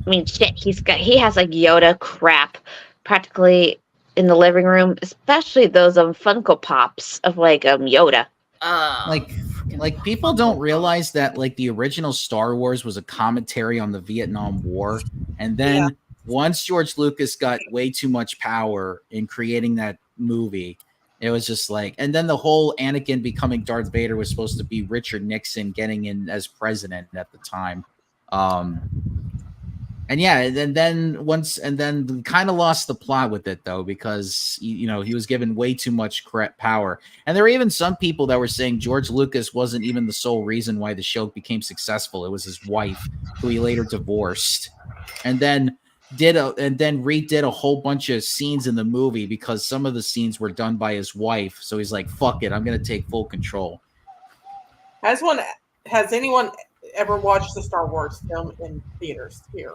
I mean, shit, he has like Yoda crap practically in the living room, especially those Funko Pops of like Yoda. Like people don't realize that like the original Star Wars was a commentary on the Vietnam War, and then once George Lucas got way too much power in creating that movie, It was just like, and then the whole Anakin becoming Darth Vader was supposed to be Richard Nixon getting in as president at the time. And yeah, and then kind of lost the plot with it though, because he was given way too much power. And there were even some people that were saying George Lucas wasn't even the sole reason why the show became successful. It was his wife, who he later divorced, and then redid a whole bunch of scenes in the movie because some of the scenes were done by his wife. So he's like, "Fuck it, I'm gonna take full control." Has anyone ever watched the Star Wars film in theaters here?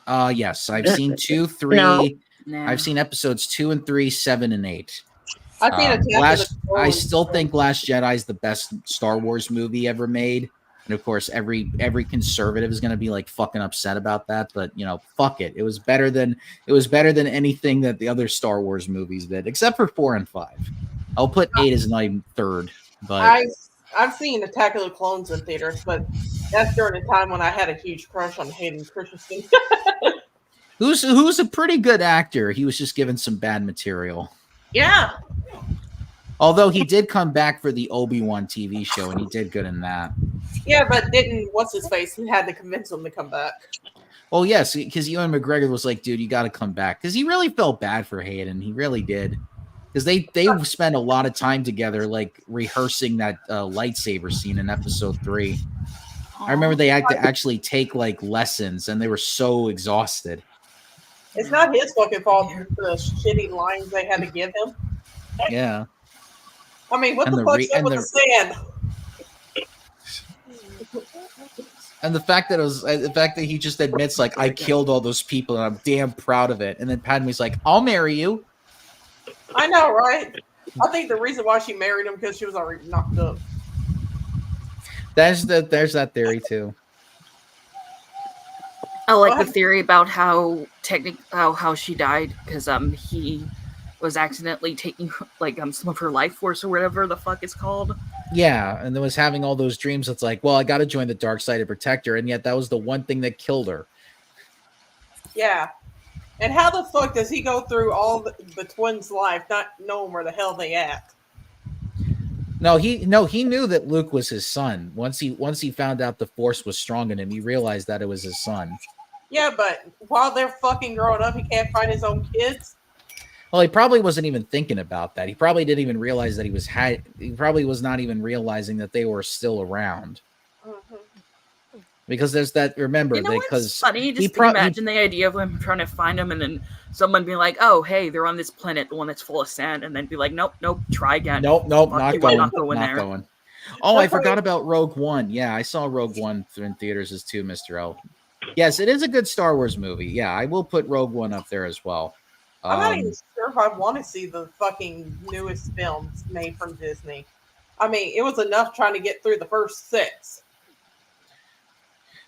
Yes, I've seen 2, 3. No. I've seen episodes 2 and 3, 7 and 8. I've seen I still think Last Jedi is the best Star Wars movie ever made, and of course, every conservative is going to be like fucking upset about that. But fuck it. It was better than anything that the other Star Wars movies did, except for 4 and 5. I'll put 8 as my third. But I've seen Attack of the Clones in theaters, but that's during a time when I had a huge crush on Hayden Christensen. who's a pretty good actor. He was just given some bad material. Yeah. Although he did come back for the Obi-Wan TV show, and he did good in that. Yeah, but what's his face? He had to convince him to come back. Well, yes, because Ewan McGregor was like, dude, you got to come back. Because he really felt bad for Hayden. He really did. Because they spent a lot of time together, like rehearsing that lightsaber scene in episode 3. I remember they had to actually take like lessons, and they were so exhausted. It's not his fucking fault for the shitty lines they had to give him. Yeah. I mean, what the fuck's up with the sand? And the fact that he just admits, like, I killed all those people and I'm damn proud of it. And then Padme's like, I'll marry you. I know, right? I think the reason why she married him because she was already knocked up. There's that theory too. I like the theory about how she died because he was accidentally taking like some of her life force or whatever the fuck it's called. Yeah, and then was having all those dreams. It's like, well, I got to join the dark side to protect her, and yet that was the one thing that killed her. Yeah, and how the fuck does he go through all the twins' life not knowing where the hell they at? No, he knew that Luke was his son. Once he found out the Force was strong in him, he realized that it was his son. Yeah, but while they're fucking growing up, he can't find his own kids. Well, he probably wasn't even thinking about that. He probably didn't even realize that he probably was not even realizing that they were still around. Mm-hmm. Because there's that. Remember, it's funny. Just imagine the idea of him trying to find them, and then someone being like, "Oh, hey, they're on this planet, the one that's full of sand," and then be like, "Nope, try again. Nope, not going. Not going. Oh, I forgot about Rogue One. Yeah, I saw Rogue One in theaters as too, Mr. L. Yes, it is a good Star Wars movie. Yeah, I will put Rogue One up there as well. I'm not even sure if I want to see the fucking newest films made from Disney. I mean, it was enough trying to get through the first 6.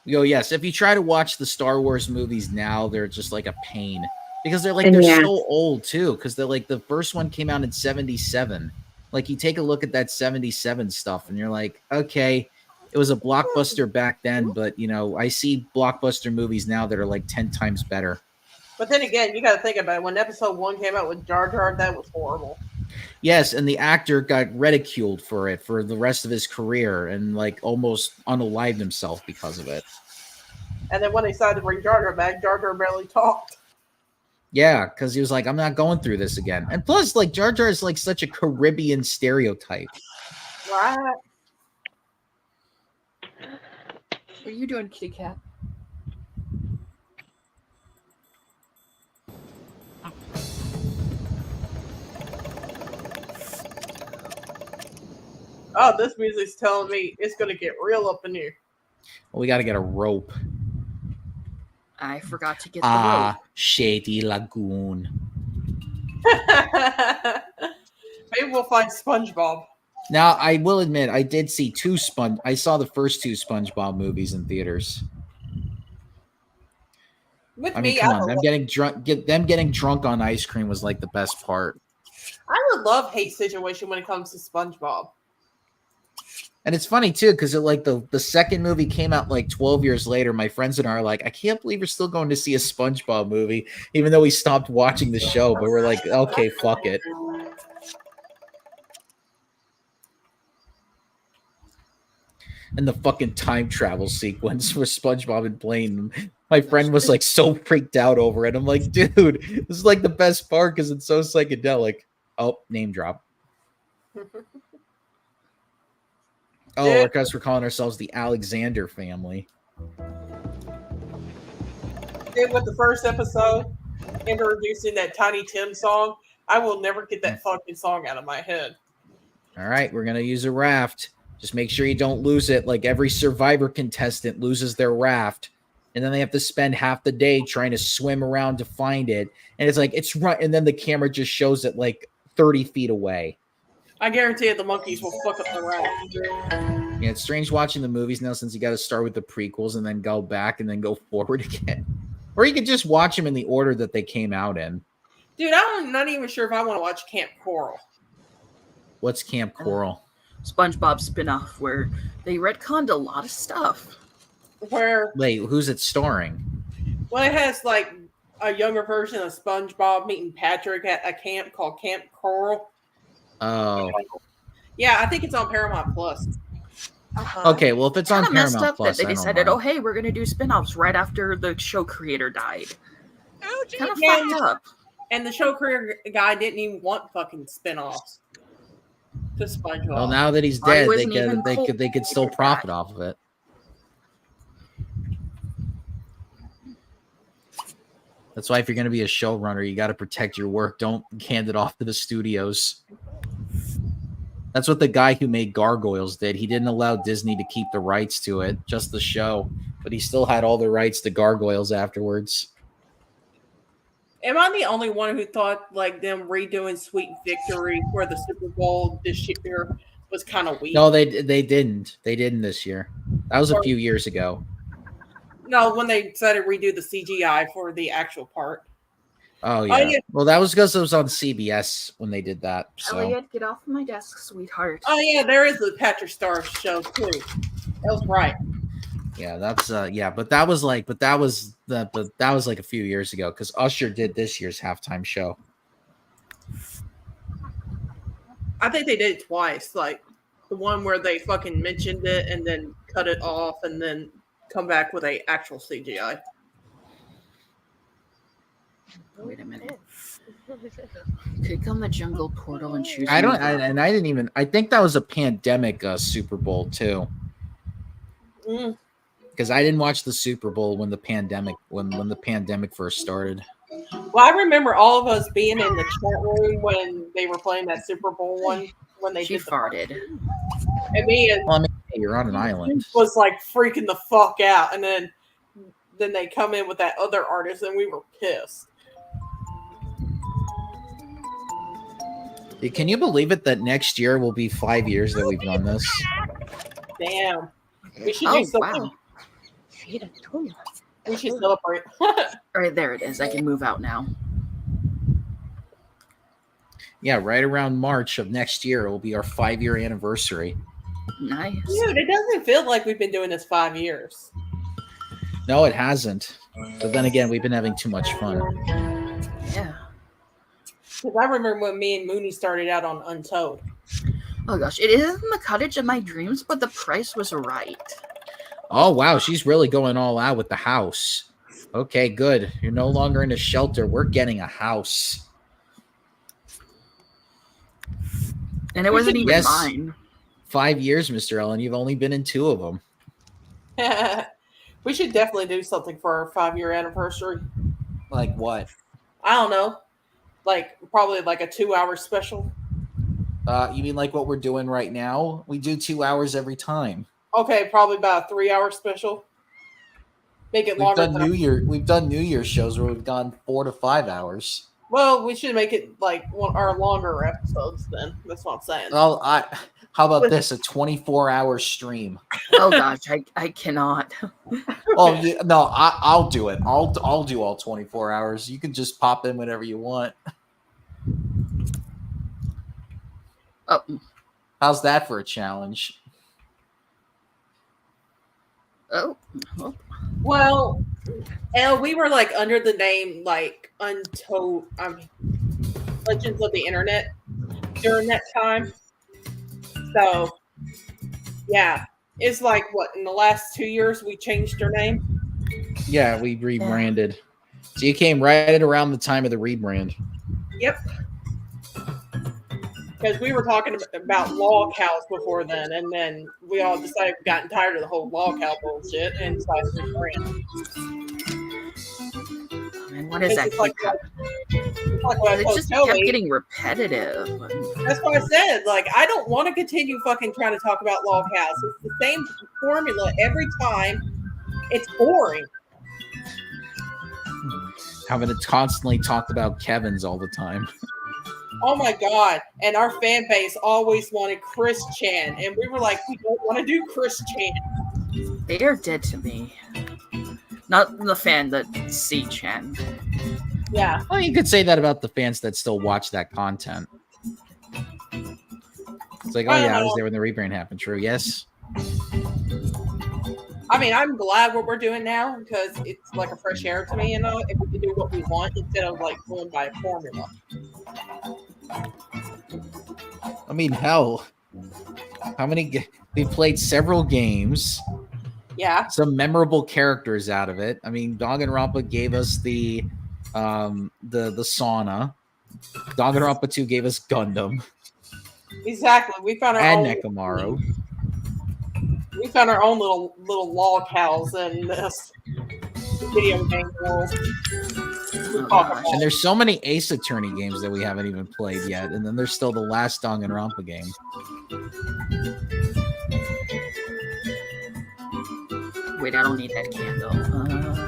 Yes. If you try to watch the Star Wars movies now, they're just like a pain because they're so old too. Because they're like the first one came out in 1977. Like you take a look at that 1977 stuff, and you're like, okay, it was a blockbuster back then, but I see blockbuster movies now that are like 10 times better. But then again, you got to think about it. When episode 1 came out with Jar Jar, that was horrible. Yes, and the actor got ridiculed for it for the rest of his career and like almost unalived himself because of it. And then when they decided to bring Jar Jar back, Jar Jar barely talked. Yeah, because he was like, I'm not going through this again. And plus, like, Jar Jar is like such a Caribbean stereotype. Right. What are you doing, kitty cat? Oh, this music's telling me it's going to get real up in here. Well, we got to get a rope. I forgot to get the rope. Shady Lagoon. Maybe we'll find SpongeBob. Now, I will admit, I did see I saw the first 2 SpongeBob movies in theaters. Come on, them getting drunk on ice cream was like the best part. I would love hate situation when it comes to SpongeBob. And it's funny too, because like the second movie came out like 12 years later. My friends and I are like, I can't believe we're still going to see a SpongeBob movie, even though we stopped watching the show. But we're like, okay, fuck it. and the fucking time travel sequence where SpongeBob and Blaine. My friend was like so freaked out over it. I'm like, dude, this is like the best part because it's so psychedelic. Oh, name drop. Oh, I guess we're calling ourselves the Alexander family. Did with the first episode, introducing that Tiny Tim song. I will never get that fucking song out of my head. All right, we're gonna use a raft. Just make sure you don't lose it. Like every Survivor contestant loses their raft, and then they have to spend half the day trying to swim around to find it. And it's like it's right, and then the camera just shows it like 30 feet away. I guarantee it, the monkeys will fuck up the raft. Yeah, it's strange watching the movies now since you got to start with the prequels and then go back and then go forward again. Or you could just watch them in the order that they came out in. Dude, I'm not even sure if I want to watch Camp Coral. What's Camp Coral? SpongeBob spinoff where they retconned a lot of stuff. Where Wait, who's it starring? well, it has like a younger version of SpongeBob meeting Patrick at a camp called Camp Coral. Oh, Yeah, I think it's on Paramount Plus. okay. Well, if it's on Kind of messed Paramount up Plus, that they I don't decided, mind. oh hey, we're gonna do spin-offs right after the show creator died. Kind of Yeah. fucked up. And the show career guy didn't even want fucking spin-offs to SpongeBob. Well, now that he's I dead, wasn't even they could still cool with profit that. off of it. That's why if you're going to be a showrunner, you got to protect your work. Don't hand it off to the studios. That's what the guy who made Gargoyles did. He didn't allow Disney to keep the rights to it, just the show, but he still had all the rights to Gargoyles afterwards. Am I the only one who thought like them redoing Sweet Victory for the Super Bowl this year was kind of weak? No, they didn't. They didn't this year. That was a few years ago. No, when they decided to redo the CGI for the actual part. Oh yeah. yeah. Well, that was because it was on CBS when they did that. So Elliot, get off my desk, sweetheart. Oh yeah, there is the Patrick Star show too. That was right. yeah, that's yeah. But that was like a few years ago because Usher did this year's halftime show. I think they did it twice. Like the one where they fucking mentioned it and then cut it off and then come back with a actual CGI. Wait a minute. Click on the jungle portal and choose. I didn't even. I think that was a pandemic Super Bowl too. Mm. Because I didn't watch the Super Bowl when the pandemic first started. Well, I remember all of us being in the chat room when they were playing that Super Bowl one when they She did the farted. and me and Well, I mean, hey, you're on an island. was like freaking the fuck out, and then they come in with that other artist, and we were pissed. Can you believe it that next year will be 5 years that we've done this? Damn, we should Oh do something. wow! We should celebrate. All right, there it is. I can move out now. Yeah, right around March of next year, it will be our 5-year anniversary. Nice. Dude, it doesn't feel like we've been doing this 5 years. No, it hasn't. But then again, we've been having too much fun. Yeah. Because I remember when me and Mooney started out on Untold. Oh gosh, it isn't the cottage of my dreams, but the price was right. Oh, wow. She's really going all out with the house. Okay, good. You're no longer in a shelter. We're getting a house. And it wasn't even Yes. mine. 5 years, Mr. Ellen. You've only been in 2 of them. We should definitely do something for our 5-year anniversary. Like what? I don't know. Like, probably like a 2-hour special. You mean like what we're doing right now? We do 2 hours every time. Okay, probably about a 3-hour special. Make it We've longer. done We've done New Year shows where we've gone 4 to 5 hours. Well, we should make it like our longer episodes then. That's what I'm saying. Well, how about this? A 24-hour stream. Oh gosh, I cannot. Oh yeah, no, I'll do it. I'll do all 24 hours. You can just pop in whenever you want. Oh, How's that for a challenge? oh. Well, and we were like under the name like Untold Legends of the Internet during that time. So yeah. is like what in the last 2 years we changed our name. Yeah, we rebranded. So you came right around the time of the rebrand. Yep. Because we were talking about log cows before then, and then we all decided we gotten tired of the whole log cow bullshit and decided to rebrand. And what is It's that? just like what I It told just kept Joey. getting repetitive. That's what I said. Like, I don't want to continue fucking trying to talk about log cows. It's the same formula every time. It's boring. Having to constantly talk about Kevin's all the time. Oh my god! And our fan base always wanted Chris Chan, and we were like, we don't want to do Chris Chan. They are dead to me. Not the fan that C Chan. Yeah. Well, you could say that about the fans that still watch that content. It's like, oh I don't yeah, I was know. there when the rebrand happened. True, yes. I mean, I'm glad what we're doing now because it's like a fresh air to me, you know, if we can do what we want instead of like going by a formula. I mean, hell, how many? We played several games. Yeah. Some memorable characters out of it. I mean, Danganronpa gave us the sauna. Danganronpa 2 gave us Gundam Exactly. We found our and own Nekomaru. We found our own little log cows in this video game world. Oh, gosh. And there's so many Ace Attorney games that we haven't even played yet. And then there's still the last Danganronpa game. Wait, I don't need that candle.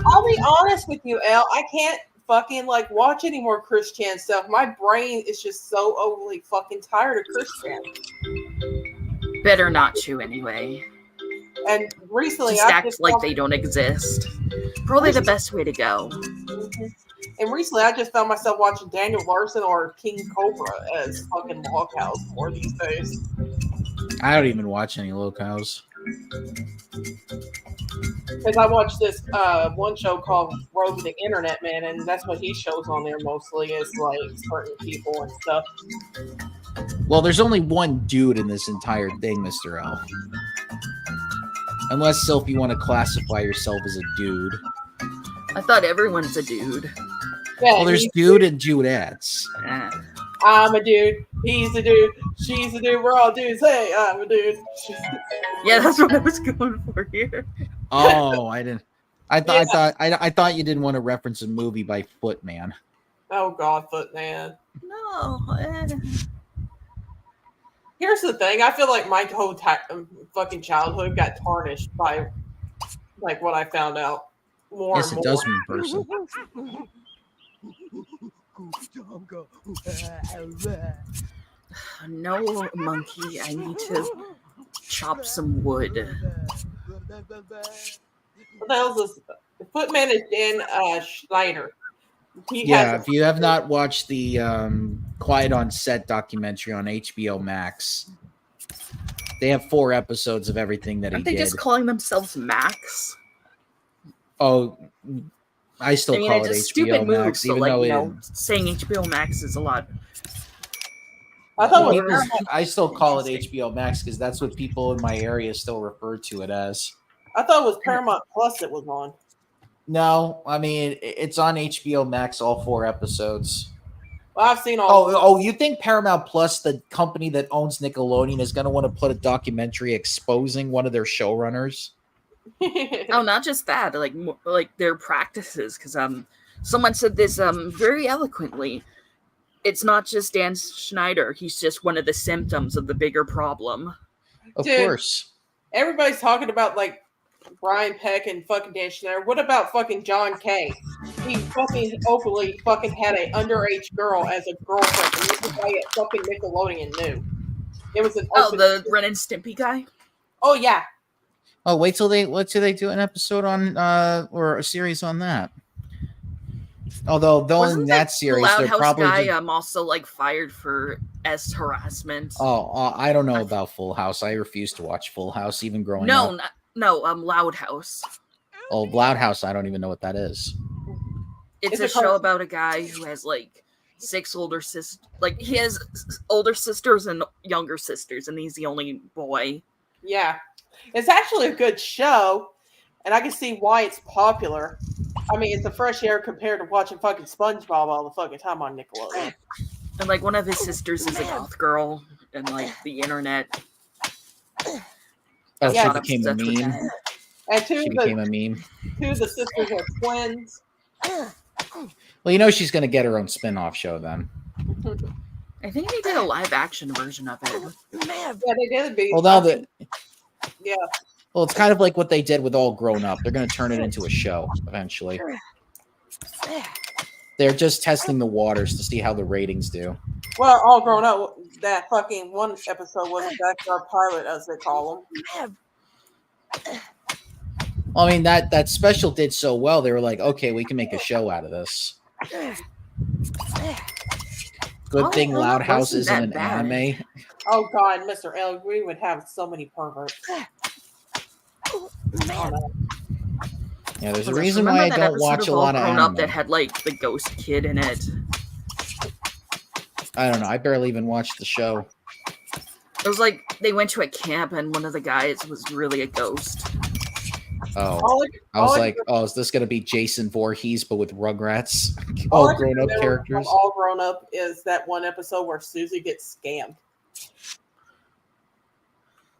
I'll be honest with you, Elle. I can't fucking like watch any more Chris Chan stuff. My brain is just so overly fucking tired of Chris Chan. Better not to anyway. And recently, Just I act just like found- they don't exist. Probably the best way to go. Mhm. And recently, I just found myself watching Daniel Larson or King Cobra as fucking log cows more these days. I don't even watch any locals. Because I watched this one show called Rogue the Internet, man, and that's what he shows on there mostly is like certain people and stuff. Well, there's only one dude in this entire thing, Mr. L. Unless, Sylph, you want to classify yourself as a dude. I thought everyone's a dude. Yeah, Well, there's dude and dudettes. Eh. I'm a dude. He's a dude. She's a dude. We're all dudes. Hey, I'm a dude. Yeah, that's what I was going for here. Oh, I didn't. I thought you didn't want to reference a movie by Footman. Oh God, Footman. No. Here's the thing. I feel like my whole fucking childhood got tarnished by like what I found out more. Yes, and it more. does mean person. No, monkey. I need to chop some wood. What the hell is this? Footman is Dan Schneider. He Yeah, has if you have not watched the Quiet on Set documentary on HBO Max, they have 4 episodes of everything that Aren't he they did. just calling themselves Max? Oh, I still I mean, call it's it a HBO stupid move, Max, so even like, though you it know, saying HBO Max is a lot. I thought it was People- I still call it HBO Max because that's what people in my area still refer to it as. I thought it was Paramount Plus that was on. No, I mean it's on HBO Max, all 4 episodes. Well, I've seen all. Oh, you think Paramount Plus, the company that owns Nickelodeon, is going to want to put a documentary exposing one of their showrunners? Oh, not just that, like their practices. Because someone said this very eloquently. It's not just Dan Schneider. He's just one of the symptoms of the bigger problem. Of Dude. course. Everybody's talking about like Brian Peck and fucking Dan Schneider. What about fucking John Kay? He fucking openly fucking had an underage girl as a girlfriend, and everybody at fucking Nickelodeon knew. It was an Oh, open. the Ren and Stimpy guy. Oh yeah. Oh, wait till they do an episode on or a series on that. Although though in Wasn't that series, Loud they're House probably guy just- also like fired for harassment? I don't know about Full House. I refuse to watch Full House, even growing No, up. Loud House. Oh, Loud House, I don't even know what that is. It's It's a a show about a guy who has like 6 older sisters. Like he has older sisters and younger sisters, and he's the only boy. Yeah. It's actually a good show, and I can see why it's popular. I mean, it's a fresh air compared to watching fucking SpongeBob all the fucking time on Nickelodeon. And like one of his sisters is a goth girl, and like the internet. Oh, Yeah. she got became a obsessed with meme. that. And She became a meme. two of the sisters are twins. Well, you know she's going to get her own spin-off show then. I think they did a live action version of it. Yeah, they did be. Well, now that Yeah. well, it's kind of like what they did with All Grown Up. They're going to turn it into a show eventually. They're just testing the waters to see how the ratings do. Well, all grown up. That fucking one episode was a backyard pilot, as they call them. Well, I mean that special did so well. They were like, okay, we can make a show out of this. Good All thing Grown Loud Up House wasn't isn't that an bad. anime. Oh God, Mr. L, we would have so many perverts. Oh, no. Yeah, there's a Remember reason why I that don't episode watch a All lot of Grown Up anime. that had like the ghost kid in it. I don't know. I barely even watched the show. It was like they went to a camp and one of the guys was really a ghost. Oh, All I was all like, oh, is this going to be Jason Voorhees but with Rugrats? all All I can grown up remember from characters. All grown up is that one episode where Susie gets scammed.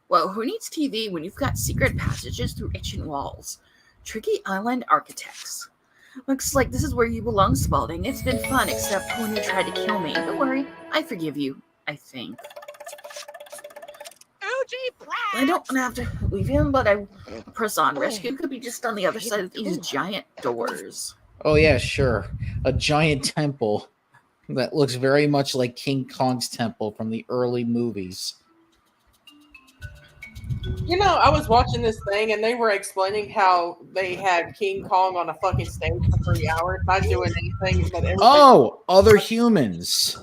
Well, who needs TV when you've got secret passages through ancient walls? Tricky Island Architects. Looks like this is where you belong, Spalding. It's been fun, except when you tried to kill me. Don't worry, I forgive you, I think. I don't have to leave him, but I press on. Rescue could be just on the other side of these giant doors. Oh yeah, sure. A giant temple that looks very much like King Kong's temple from the early movies. You know, I was watching this thing and they were explaining how they had King Kong on a fucking stage for 3 hours, not doing anything but everything. Oh, other humans.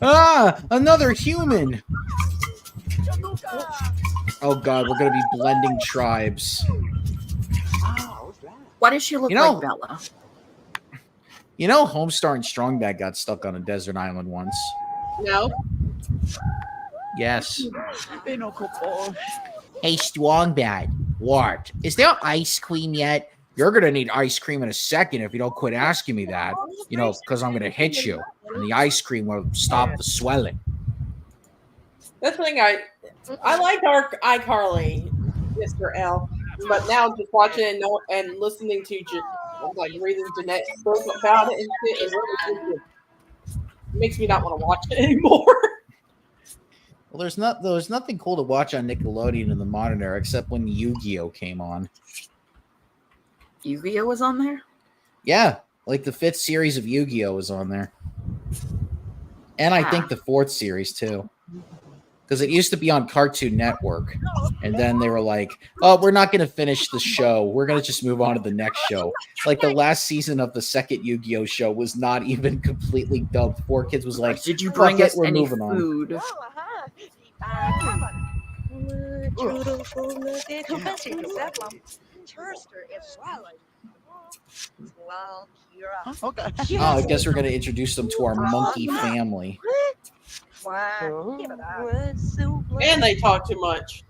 Ah, another human. Oh god, we're gonna be blending tribes. Why does she look You know- like Bella? You know, Homestar and Strongbad got stuck on a desert island once. No. Yes. Hey, Strongbad, what? Is there ice cream yet? You're gonna need ice cream in a second if you don't quit asking me that. You know, because I'm gonna hit you, and the ice cream will stop the swelling. That's the thing I like our iCarly, Mr. L. But now just watching it and listening to like reading Jeanette spoke about it and shit, it makes me not want to watch it anymore. Well, there's nothing cool to watch on Nickelodeon in the modern era except when Yu-Gi-Oh came on. Yu-Gi-Oh was on there? Yeah, like the 5th series of Yu-Gi-Oh was on there, and I think the 4th series too, because it used to be on Cartoon Network, and then they were like, "Oh, we're not going to finish the show. We're going to just move on to the next show." Like the last season of the 2nd Yu-Gi-Oh show was not even completely dubbed. 4Kids was like, Did you "Fuck bring it, us we're any moving on." food? Okay. Oh, I guess we're going to introduce them to our monkey family. And they talk too much.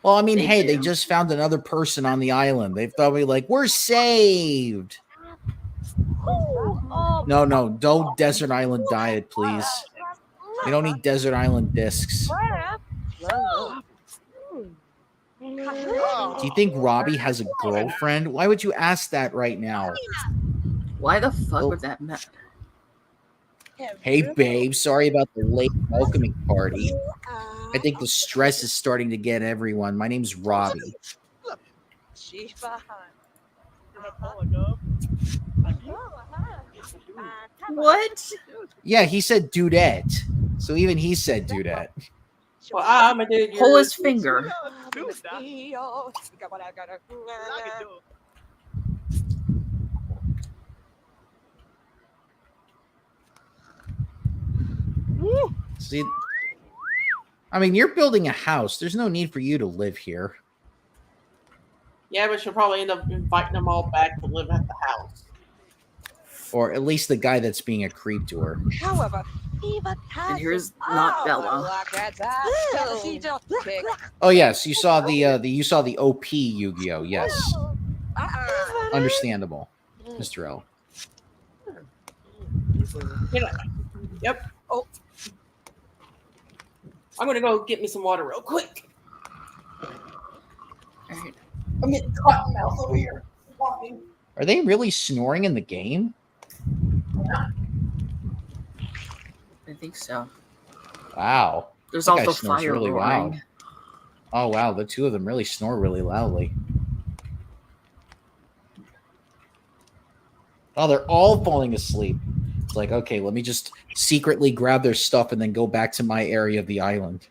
Well, I mean, They hey, they do. just found another person on the island. They thought we like, we're saved. No, don't desert island diet, please. We don't need desert island discs. Do you think Robbie has a girlfriend? Why would you ask that right now? Why the fuck Oh. would that matter? Hey, babe, sorry about the late welcoming party. I think the stress is starting to get everyone. My name's Robbie. What? Yeah, he said dudette. So even he said dudette. Well, I'm a dude. Pull his finger. See, I mean, you're building a house. There's no need for you to live here. Yeah, but she'll probably end up inviting them all back to live at the house. Or at least the guy that's being a creep to her. However, And here's not Bella. Oh yes, you saw the OP Yu-Gi-Oh. Yes, understandable, Mr. L. Yep. Oh. I'm gonna go get me some water real quick. All right. I'm getting cotton mouth over here. Walking. Are they really snoring in the game? I think so. Wow. There's That guy also snores fire really roaring. loud. Oh wow, the two of them really snore really loudly. Oh, they're all falling asleep. It's like, okay, let me just secretly grab their stuff and then go back to my area of the island.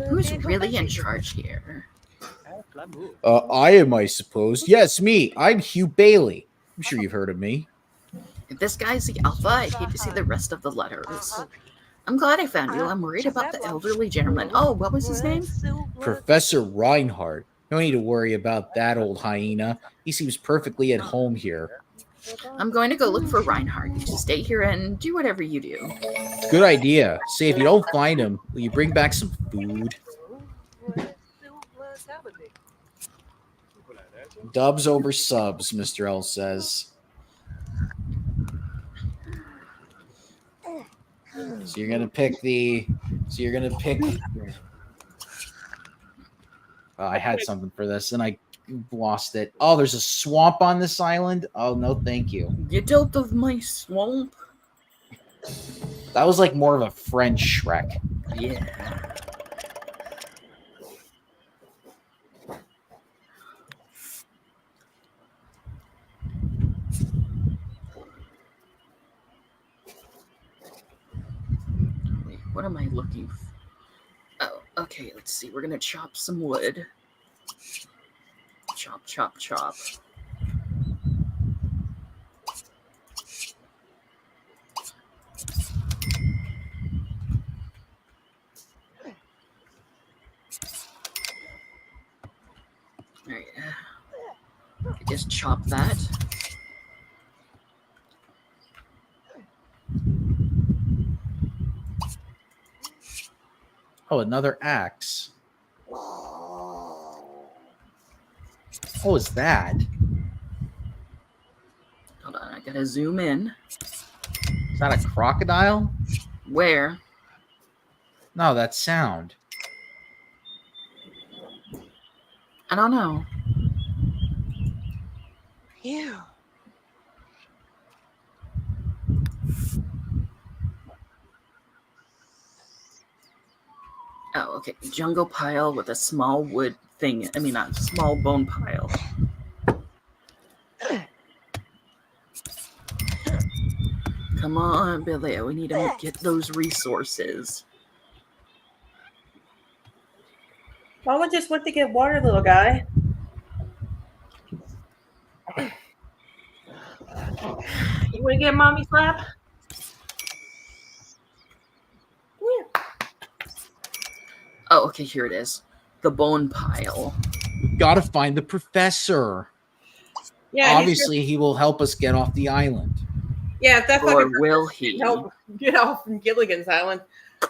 Who's really in charge here? I am, I suppose. Yes, me. I'm Hugh Bailey. I'm sure you've heard of me. If this guy's the alpha, I'd hate to see the rest of the letters. I'm glad I found you. I'm worried about the elderly gentleman. Oh, what was his name? Professor Reinhardt. No need to worry about that old hyena. He seems perfectly at home here. I'm going to go look for Reinhardt. You just stay here and do whatever you do. Good idea. Say, if you don't find him, will you bring back some food? Dubs over subs, Mr. L says. So you're gonna pick the. So you're gonna pick. I had something for this and I lost it. Oh, there's a swamp on this island. Oh no, thank you. Get out of my swamp. That was like more of a French Shrek. Yeah. Wait, what am I looking for? Oh, okay, let's see. We're gonna chop some wood. Chop, chop, chop. Alright, I just chop that. Oh, another axe. What was that? Hold on, I gotta zoom in. Is that a crocodile? Where? No, that sound. I don't know. Ew. Oh, okay. Jungle pile with a small wood thing. I mean, not small bone pile. Come on, Billy. We need to get those resources. Mama just went to get water, little guy. You want to get a mommy slap? Yeah. Oh, okay. Here it is. The bone pile. We've got to find the professor. Yeah. Obviously, he will help us get off the island. Yeah, if that Or fucking will he? help get off from Gilligan's Island,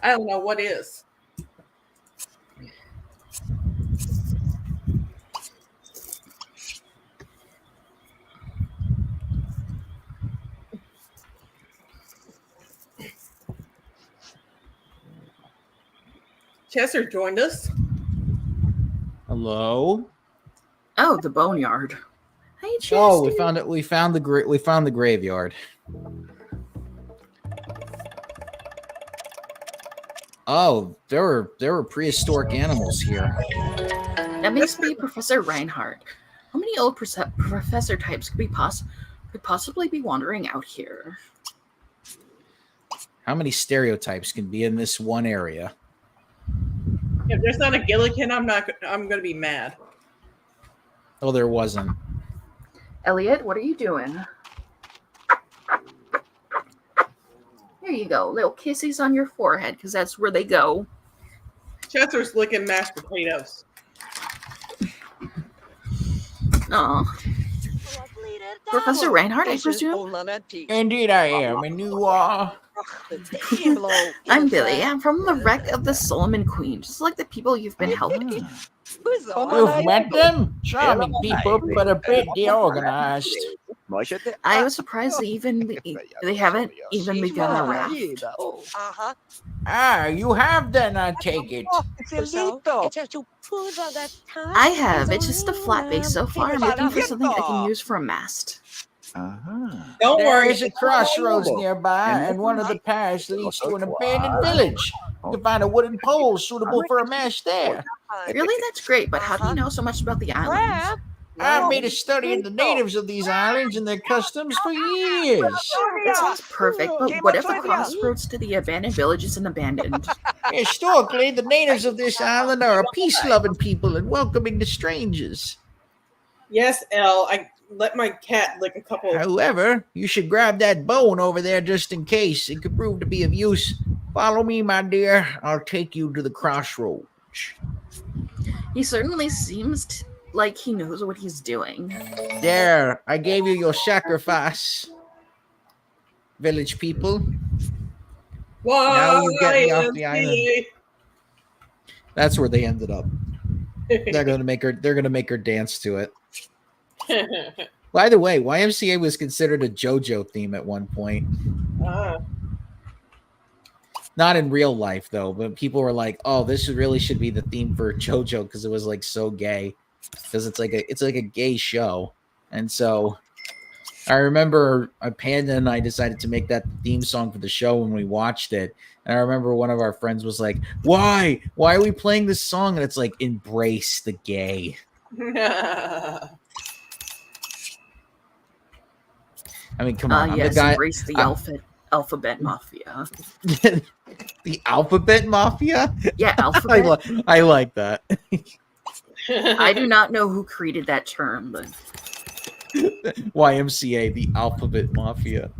I don't know what is. Chester joined us. Hello. Oh, the boneyard. Hey, Chester. Oh, we found it. We found the graveyard. Oh, there were prehistoric animals here. That makes me Professor Reinhardt. How many old professor types could possibly be wandering out here? How many stereotypes can be in this one area? If there's not a Gilligan, I'm gonna be mad. Oh, there wasn't. Elliot, what are you doing? There you go. Little kisses on your forehead, because that's where they go. Chester's licking mashed potatoes. Oh, Professor Reinhardt, I presume? Indeed I am, and you are... I'm Billy. I'm from the wreck of the Solomon Queen, just like the people you've been helping. You've met them? Charming people, but a bit deorganized. I was surprised they haven't even begun a raft. Ah, you have then, I take it. I have. It's just a flat base so far. I'm looking for something I can use for a mast. Don't There worry. is a crossroads nearby, and one of the paths leads to an abandoned village. You can find a wooden pole suitable for a mast there. Really? That's great, but how do you know so much about the island? I've made a study of the natives of these islands and their customs for years. That sounds perfect, but what if the crossroads to the abandoned village isn't abandoned? Historically, the natives of this island are a peace-loving people and welcoming to strangers. Yes, Elle. I let my cat lick a couple of. However, you should grab that bone over there just in case. It could prove to be of use. Follow me, my dear. I'll take you to the crossroads. He certainly seems like he knows what he's doing. There, I gave you your sacrifice, village people. Why you get me off the island. That's where they ended up. They're gonna make her dance to it. By the way, YMCA was considered a JoJo theme at one point. Not in real life though, but people were like, "Oh, this really should be the theme for JoJo," because it was like so gay. Because it's like a gay show, and so I remember Panda and I decided to make that the theme song for the show when we watched it. And I remember one of our friends was like, "Why are we playing this song?" And it's like, "Embrace the gay." I mean, come on, yes, the guy. Embrace the alphabet mafia. The alphabet mafia. Yeah, alphabet. I like that. I do not know who created that term, but YMCA, the alphabet mafia.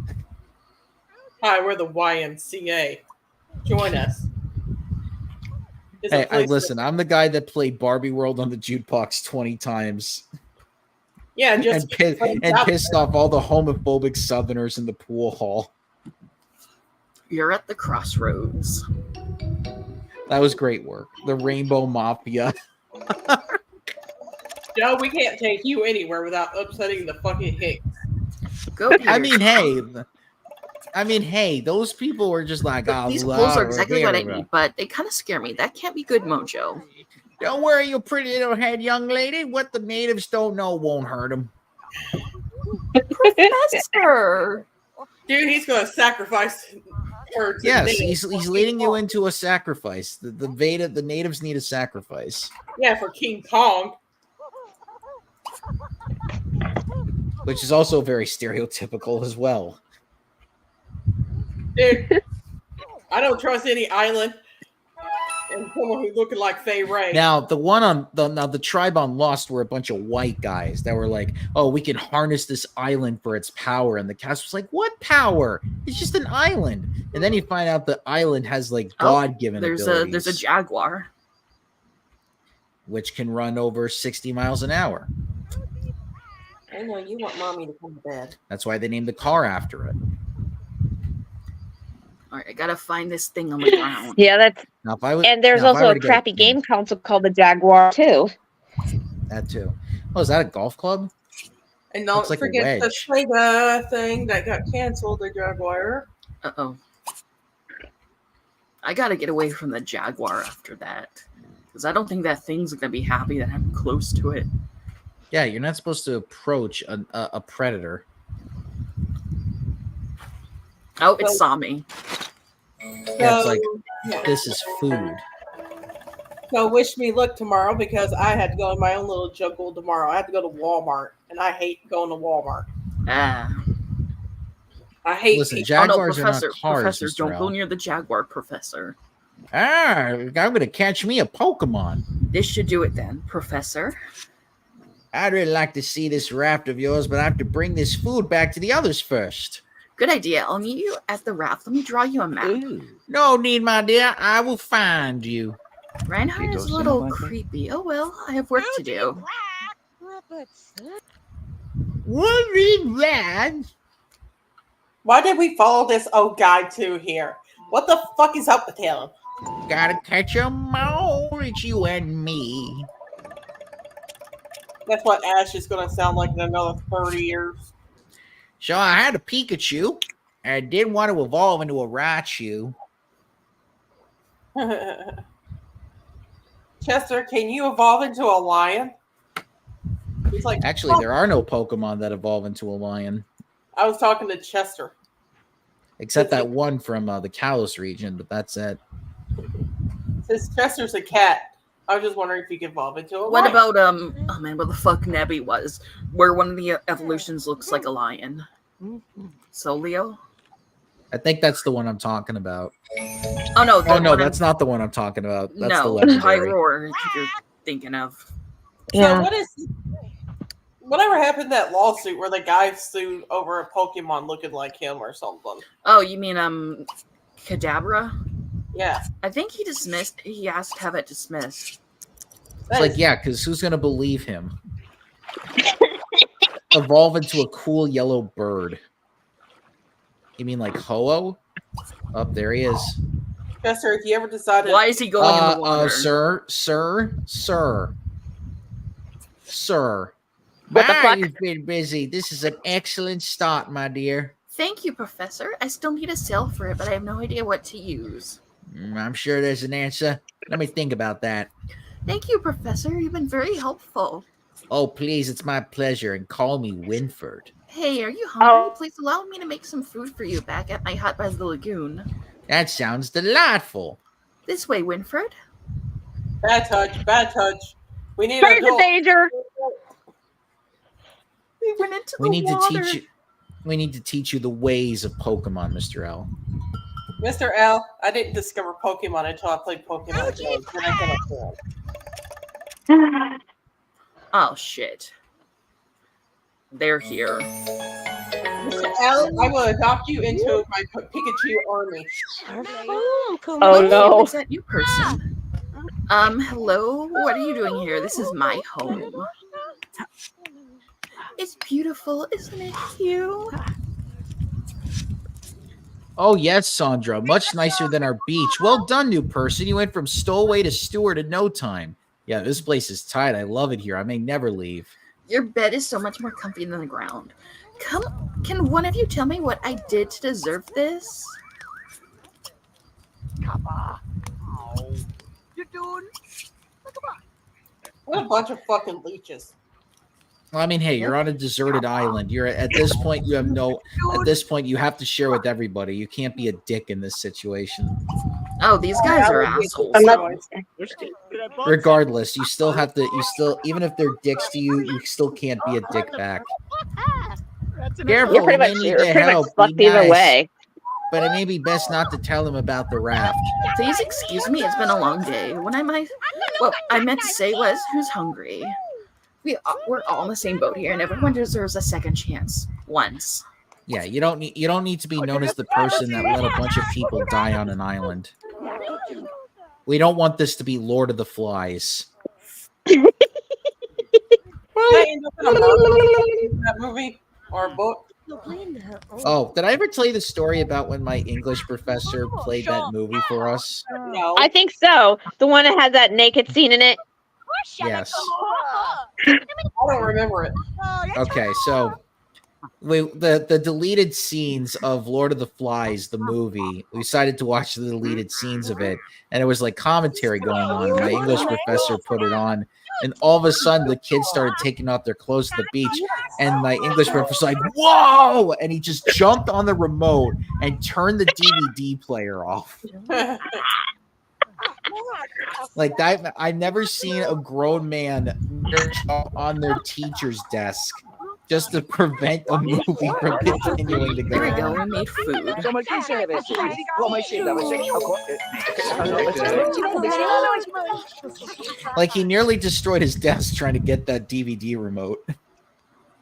Hi, we're the YMCA. Join us. Hey, listen, I'm the guy that played Barbie World on the jukebox 20 times. Yeah, just and pissed off all the homophobic Southerners in the pool hall. You're at the crossroads. That was great work. The Rainbow Mafia. Joe, we can't take you anywhere without upsetting the fucking Hicks. Go. I mean, hey, those people were just like, "Oh, these clothes are exactly what I need," but they kind of scare me. That can't be good mojo. Don't worry, you pretty little head young lady. What the natives don't know won't hurt them. Professor! Dude, he's going to sacrifice her to Yes, the he's leading you into a sacrifice. The natives need a sacrifice. Yeah, for King Kong. Which is also very stereotypical as well. Dude, I don't trust any island and someone who's looking like Fay Ray. Now, the tribe on Lost were a bunch of white guys that were like, "Oh, we can harness this island for its power." And the cast was like, "What power? It's just an island." And then you find out the island has like God-given abilities. There's a jaguar, which can run over 60 miles an hour. I know you want mommy to come to bed. That's why they named the car after it. All right, I gotta find this thing on the ground. Yeah, that's. Now, if I was, And there's also a crappy game console called the Jaguar too. That too. Oh, is that a golf club? And don't like forget the Sega thing that got canceled, the Jaguar. Uh-oh. I gotta get away from the Jaguar after that. Because I don't think that thing's gonna be happy that I'm close to it. Yeah, you're not supposed to approach a predator. Oh, it saw me. Yeah, it's like, this is food. So wish me luck tomorrow because I had to go in my own little juggle tomorrow. I had to go to Walmart, and I hate going to Walmart. I hate. Listen, Jaguars are not cars. Professor, Mr. don't go Al. near the Jaguar, Professor. I'm gonna catch me a Pokemon. This should do it then, Professor. I'd really like to see this raft of yours, but I have to bring this food back to the others first. Good idea. I'll meet you at the raft. Let me draw you a map. Ooh. No need, my dear. I will find you. Reinhardt is a little creepy. Oh well, I have work to do. What is that? Why did we follow this old guy to here? What the fuck is up with him? Gotta catch 'em all, it's you and me. That's what Ash is going to sound like in another 30 years. So I had a Pikachu, and I did want to evolve into a Raichu. Chester, can you evolve into a lion? He's like, Actually, there are no Pokemon that evolve into a lion, I was talking to Chester. except that one from the Kalos region, but that's it. Since Chester's a cat, I was just wondering if he could evolve into a What lion. about oh man, what the fuck Nebby was, where one of the evolutions looks like a lion. So Leo? I think that's the one I'm talking about. Oh no, Oh no, that's not the one I'm talking about. That's the no, legendary. Pyroar you're thinking of. So whatever happened to that lawsuit where the guy sued over a Pokemon looking like him or something? Oh, you mean Kadabra? Yeah. I think he asked to have it dismissed. It's like, yeah, because who's gonna believe him? Evolve into a cool yellow bird. You mean like Ho-Oh? Oh, there he is. Chester, if you ever decided, Why is he going in the water? Sir. What the fuck? You've been busy. This is an excellent start, my dear. Thank you, Professor. I still need a sail for it, but I have no idea what to use. I'm sure there's an answer. Let me think about that. Thank you, Professor. You've been very helpful. Oh, please, it's my pleasure, and call me Winford. Hey, are you hungry? Please allow me to make some food for you back at my hut by the lagoon. That sounds delightful. This way, Winford. bad touch, bad touch. We need Stranger adult. danger. We went into We the need water. to teach you. We need to teach you the ways of Pokemon, Mr. L. Mr. L, I didn't discover Pokemon until I played Pokemon Go. Then I got a Oh, shit. They're here. Mr. L, I will adopt you into my Pikachu army. Oh no. Is that you person? Hello? What are you doing here? This is my home. It's beautiful, isn't it, Hugh? Oh, yes, Sandra. Much nicer than our beach. Well done, new person. You went from stowaway to steward in no time. Yeah, this place is tight. I love it here. I may never leave. Your bed is so much more comfy than the ground. Can one of you tell me what I did to deserve this? What a bunch of fucking leeches. Well, I mean, hey, you're on a deserted island. You're at this point. You have no. At this point, you have to share with everybody. You can't be a dick in this situation. Oh, these guys are assholes. I'm not- Regardless, you still have to. You still, even if they're dicks to you, you still can't be a dick back. Careful, You're pretty you may much, need you're to pretty much help. Be fucked either nice. way. But it may be best not to tell them about the raft. Please excuse me, it's been a long day. What I meant to say was, who's hungry? We're all in the same boat here, and everyone deserves a second chance. Once. Yeah, you don't need to be known as the person that let a bunch of people die on an island. We don't want this to be Lord of the Flies. Did I end up in a that movie or a book? Oh, did I ever tell you the story about when my English professor played that movie for us? No. I think so. The one that had that naked scene in it. Yes. I don't remember it. Okay, so the deleted scenes of Lord of the Flies, the movie, we decided to watch the deleted scenes of it, and it was like commentary going on. My English professor put it on, and all of a sudden the kids started taking off their clothes at the beach, and my English professor was like, "Whoa!" and he just jumped on the remote and turned the DVD player off. Like that, I've never seen a grown man on their teacher's desk just to prevent a movie from continuing to go. There we go, on. we made food. Like he nearly destroyed his desk trying to get that DVD remote.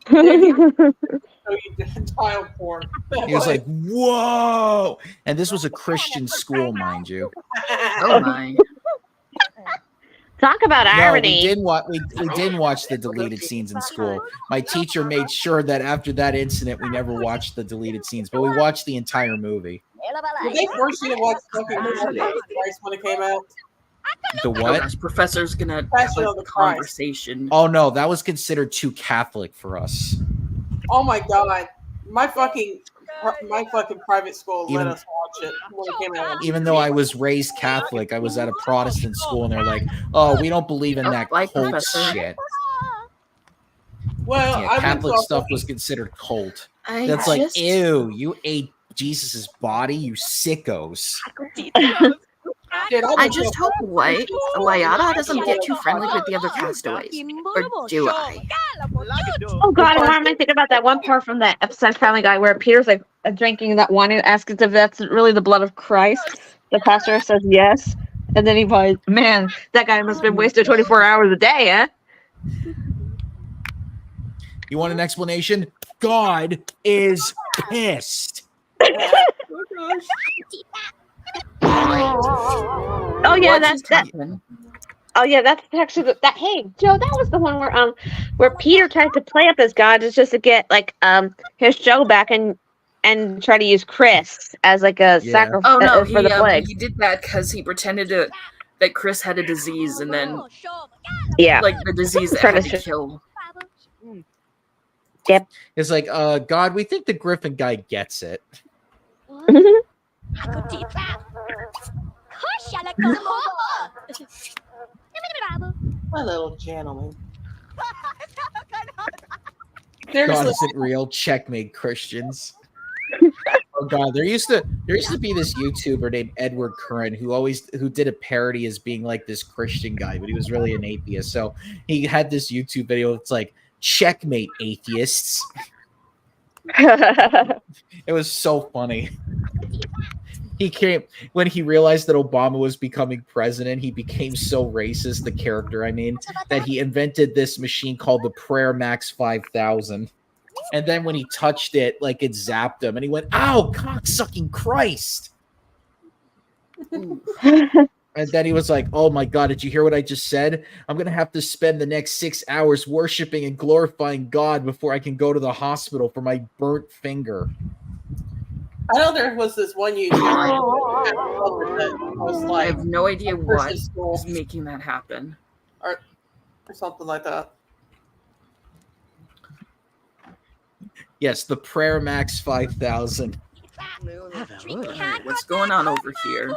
So you did child porn. He was like, "Whoa!" And this was a Christian school, mind you. Oh my. Talk about No, irony. we didn't watch the deleted scenes in school. My teacher made sure that after that incident, we never watched the deleted scenes, but we watched the entire movie. Did they force you to watch fucking Christ when it came out? The Oh what? gosh, professor's gonna Passion have of a the Christ. conversation. Oh no, that was considered too Catholic for us. Oh my god. My fucking private school let Even- us watch it when it came out. Even though I was raised Catholic, I was at a Protestant school, and they're like, "Oh, we don't believe in that Like cult Professor. shit." Well, Yeah, I went Catholic to a stuff was considered cult. I That's like, just- ew, you ate Jesus's body, you sickos. Dude, I just hope Wayada doesn't get too friendly with the other castaways. Or do I? Oh God, why am I thinking about that one part from that episode of Family Guy where Peter's like drinking that wine and asks if that's really the blood of Christ? The pastor says yes, and then he goes, "Man, that guy must have been wasted 24 hours a day, huh?" You want an explanation? God is pissed. Oh yeah, What that's just that. happened? Oh yeah, that's actually that. Hey, Joe, that was the one where Peter tried to play up as God just to get like his show back and try to use Chris as like a Yeah. sacrifice Oh no, for the plague. he did that because he pretended that Chris had a disease, and then Yeah, like the disease that Trying had to to sh- kill. It's like, God, we think the Griffin guy gets it. My little gentleman. God Seriously, isn't real. Checkmate, Christians. Oh God, there used to be this YouTuber named Edward Curran who did a parody as being like this Christian guy, but he was really an atheist. So he had this YouTube video. It's like, checkmate, atheists. It was so funny. When he realized that Obama was becoming president, he became so racist, the character, I mean, that he invented this machine called the Prayer Max 5000. And then when he touched it, like it zapped him, and he went, "Ow, cocksucking Christ!" And then he was like, "Oh my God, did you hear what I just said? I'm gonna have to spend the next 6 hours worshiping and glorifying God before I can go to the hospital for my burnt finger." I know there was this one YouTuber that was I like have no idea what Christian school is making that happen. or something like that. Yes, the Prayer Max 5000. What's going on over here?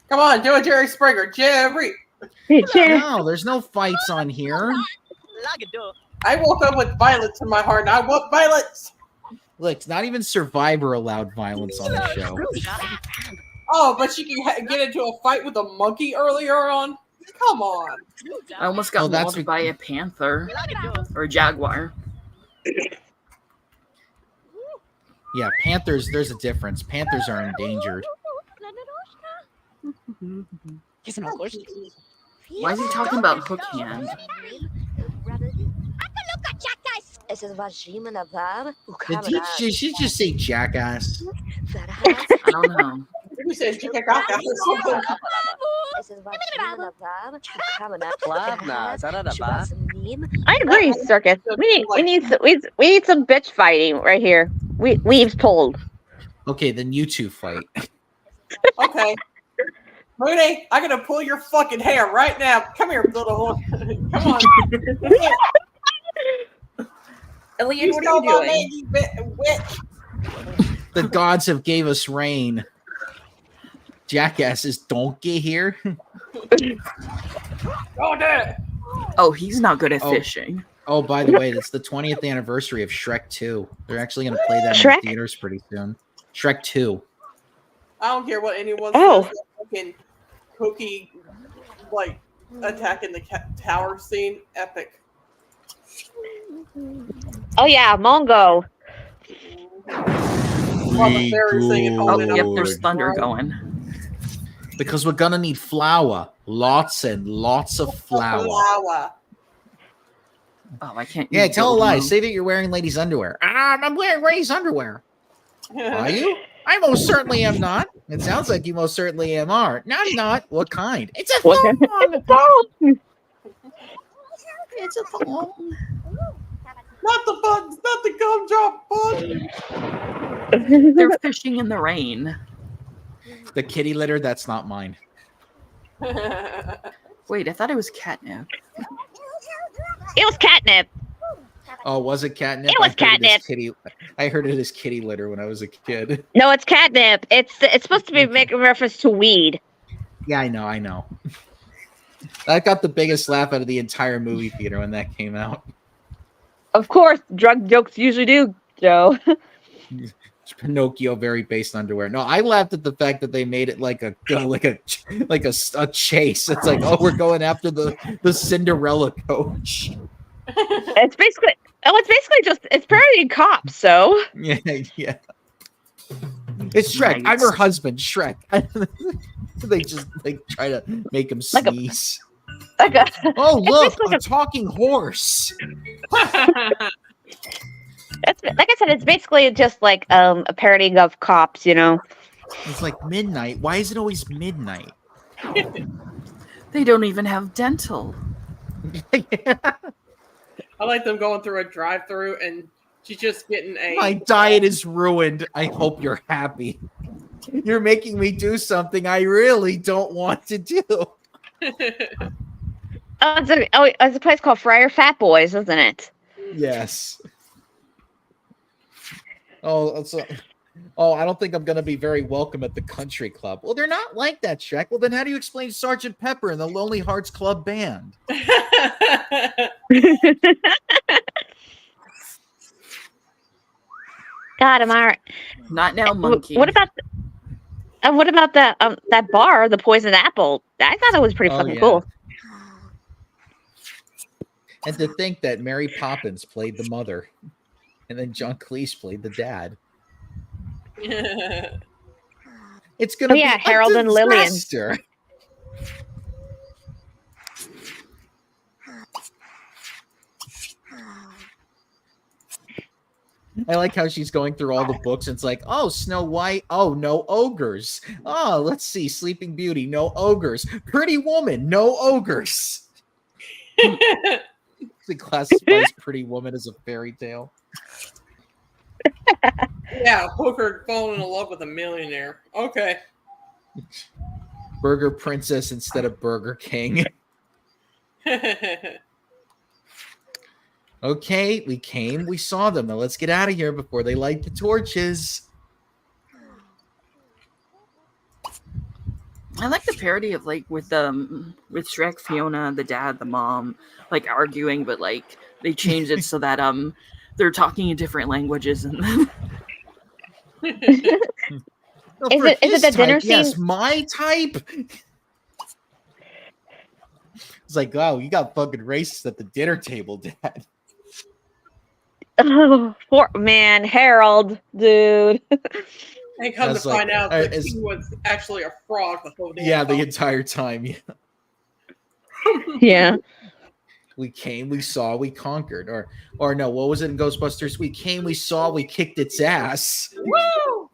Come on, do it, Jerry Springer. Jerry. No, there's no fights on here. I woke up with violence in my heart, and I want violence. Look, not even Survivor allowed violence on the show. Oh, but she can get into a fight with a monkey earlier on. Come on. I almost got that's mauled by a panther or a jaguar. Yeah, Panthers, there's a difference. Panthers are endangered. Why is he talking about hook hand? Did she just say jackass? I don't know. You said chickagaka or something. I agree, Circus. We need some bitch fighting right here. We've told. Okay, then you two fight. Okay. Moody, I'm gonna pull your fucking hair right now. Come here, little one. Come on. Come here. Elliot, what stole are you my doing? man, you witch. The gods have gave us rain. Jackasses, don't get here. Oh, damn. Oh, he's not good at Oh. fishing. Oh, by the way, it's the 20th anniversary of Shrek 2. They're actually going to play that in Shrek? the theaters pretty soon. Shrek 2. I don't care what anyone Oh. says. That fucking cookie, like, attacking the tower scene. Epic. Oh yeah, Mongo. While the fairy singing, Oh, holding yep, up there's the thunder throne. going. Because we're going to need flour. Lots and lots of flour. Flower. Oh, I can't. Yeah, use tell a those lie. moves. Say that you're wearing ladies' underwear. I'm wearing ladies' underwear. Are you? I most certainly am not. It sounds like you most certainly are. No, I'm not. What kind? It's a What? thong. It's a thong. Not the bugs, not the gumdrop bugs. They're fishing in the rain. The kitty litter, that's not mine. Wait, I thought it was catnip. It was catnip. Oh, was it catnip? It was catnip. I heard it as kitty litter when I was a kid. No, it's catnip. It's supposed to be making reference to weed. Yeah, I know. That got the biggest laugh out of the entire movie theater when that came out. Of course, drug jokes usually do, Joe. Pinocchio, very based underwear. No, I laughed at the fact that they made it like a chase. It's like, oh, we're going after the Cinderella coach. It's basically just it's parodying cops. So Yeah. It's Shrek. I'm her husband, Shrek. They just try to make him Like a- sneeze. like a, Oh, look, basically a talking horse. it's like I said, it's basically just like a parodying of cops. You know. It's like midnight. Why is it always midnight? They don't even have dental. I like them going through a drive-through and she's just getting a. My diet is ruined. I hope you're happy. You're making me do something I really don't want to do. It's a place called Friar Fat Boys, isn't it? Yes. Oh, I don't think I'm going to be very welcome at the country club. Well, they're not like that, Shrek. Well, then how do you explain Sergeant Pepper and the Lonely Hearts Club Band? God, am I right? Not now, monkey. What about that bar, the Poison Apple? I thought it was pretty Oh, fucking yeah. cool. And to think that Mary Poppins played the mother, and then John Cleese played the dad. It's gonna be a Harold and Lillian. disaster. I like how she's going through all the books. And it's like, oh, Snow White. Oh, no ogres. Oh, let's see. Sleeping Beauty. No ogres. Pretty Woman. No ogres. She classifies Pretty Woman as a fairy tale. Yeah, Hooker falling in love with a millionaire. Okay. Burger Princess instead of Burger King. Okay, we came, we saw them. Now let's get out of here before they light the torches. I like the parody of like with Shrek, Fiona, the dad, the mom, like arguing, but like they changed it so that they're talking in different languages and then No, Is for it his the dinner type, yes, scene? my type. It's like, oh, you got fucking racist at the dinner table, Dad. Oh, poor man, Harold, dude. And come to That's like- find out that is- he was actually a frog the whole day. Yeah, the entire time. Yeah. Yeah. We came, we saw, we conquered. Or no, what was it in Ghostbusters? We came, we saw, we kicked its ass. Woo!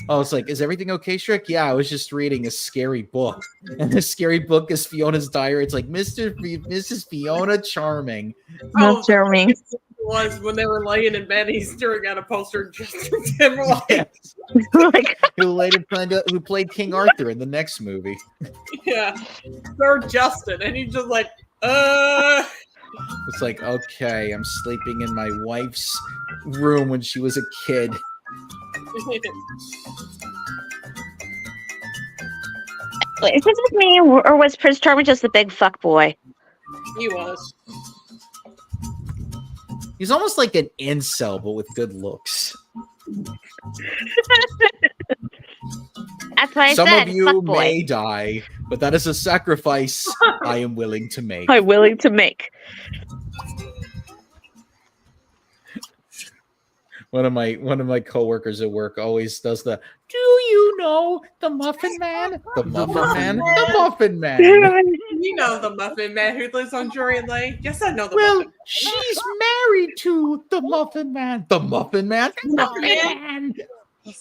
Oh, it's like, is everything okay, Shrek? Yeah, I was just reading a scary book. And the scary book is Fiona's diary. It's like Mrs. Fiona Charming. Not charming. Was when they were laying in bed, he's staring at a poster of Justin Timberlake. Yes. Like, Who played King Arthur in the next movie. Yeah, Sir Justin, and he's just like, It's like, okay, I'm sleeping in my wife's room when she was a kid. wait, is this with me, or was Prince Charming just a big fuck boy? He was. He's almost like an incel, but with good looks. That's why I Some said of you fuck boy. may die, but that is a sacrifice I am willing to make. I'm willing to make. One of my coworkers at work always does the, do you know the Muffin Man? The Muffin Man? The Muffin Man. You know the Muffin Man who lives on Drury Lane. Yes, I know the Well, Muffin she's married to the Muffin Man. The Muffin Man. The Muffin Muffin Man. Man. The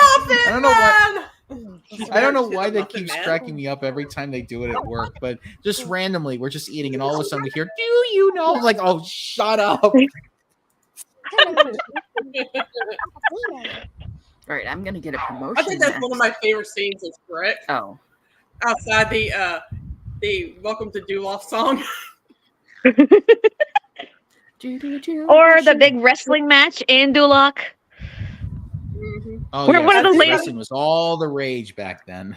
Muffin I don't know why. Man. I don't know Married to why the that Muffin keeps Man. cracking me up every time they do it at work, but just randomly, we're just eating, and all of a sudden we hear, "Do you know?" I'm like, "Oh, shut up!" All right, I'm gonna get a promotion. I think that's next. one of my favorite scenes is Shrek. Oh, Outside the Welcome to Dulof song. Or the big wrestling match in Duloc. Mhm. Oh Where yeah, one of the wrestling ladies- was all the rage back then.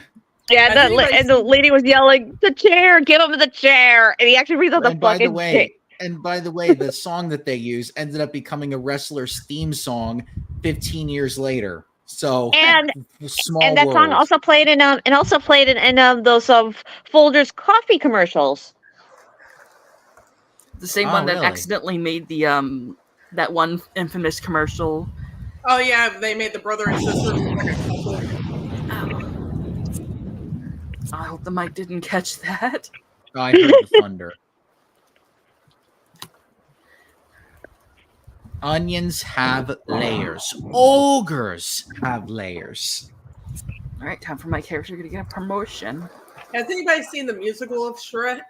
Yeah, Has anybody and the seen- lady was yelling, "The chair! Give him the chair!" And he actually reads out the And by the fucking way, chair. the song that they use ended up becoming a wrestler's theme song 15 years later. So And small and that world. song also played in those Folgers coffee commercials. the same Oh, one that really? accidentally made the that one infamous commercial. Oh yeah, they made the brother and sister look like a couple. I hope the mic didn't catch that. I heard the thunder. Onions have layers. Ogres have layers. All right, time for my character to get a promotion. Has anybody seen the musical of Shrek?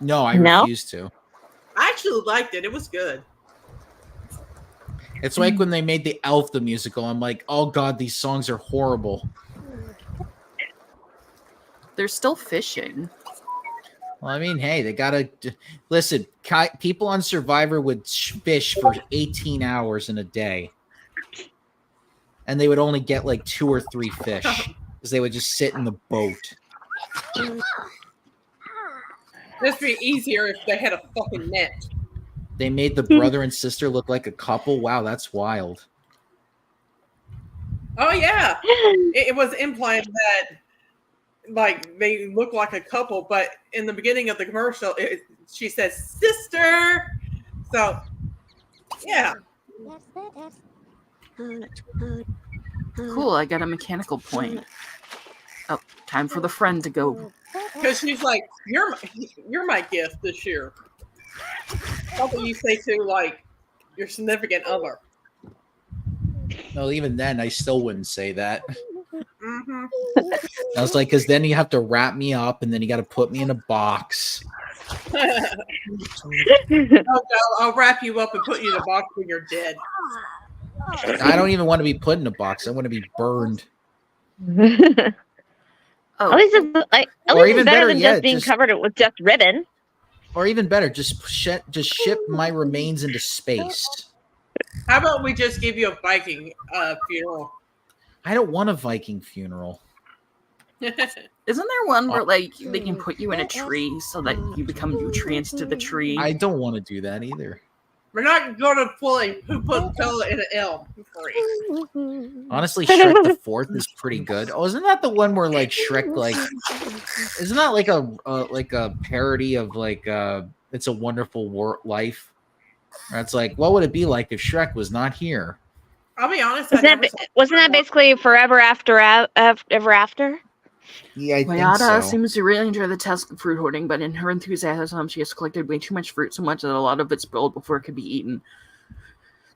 No, I No? refuse to. I actually liked it. It was good. It's like when they made the Elf the musical. I'm like, oh god, these songs are horrible. They're still fishing. Well, I mean, hey, they gotta listen. People on Survivor would fish for 18 hours in a day, and they would only get like 2 or 3 fish because they would just sit in the boat. This would be easier if they had a fucking net. They made the brother and sister look like a couple. Wow, that's wild. Oh yeah, it was implied that like they look like a couple, but in the beginning of the commercial, she says sister. So yeah, Cool, I got a mechanical point. Oh, time for the friend to go. because she's like, you're my gift this year. Something you say to like your significant other. Well, even then, I still wouldn't say that. Mm-hmm. I was like, because then you have to wrap me up, and then you got to put me in a box. I'll wrap you up and put you in a box when you're dead. I don't even want to be put in a box. I want to be burned. Oh, At least it's Or even better better than yet, just being just- covered with just ribbon. Or even better, just ship my remains into space. How about we just give you a Viking funeral? I don't want a Viking funeral. isn't there one where like they can put you in a tree so that you become nutrients to the tree? I don't want to do that either. We're not going to play who put Bella in an elm. Free. Honestly, Shrek the Fourth is pretty good. Oh, isn't that the one where like Shrek like? Isn't that like a parody of like It's a Wonderful Life? Where it's like, what would it be like if Shrek was not here? I'll be honest. Wasn't that basically Forever After Ever After? Yeah, I think Wayada so. seems to really enjoy the task of fruit hoarding, but in her enthusiasm, she has collected way too much fruit, so much that a lot of it spilled before it could be eaten.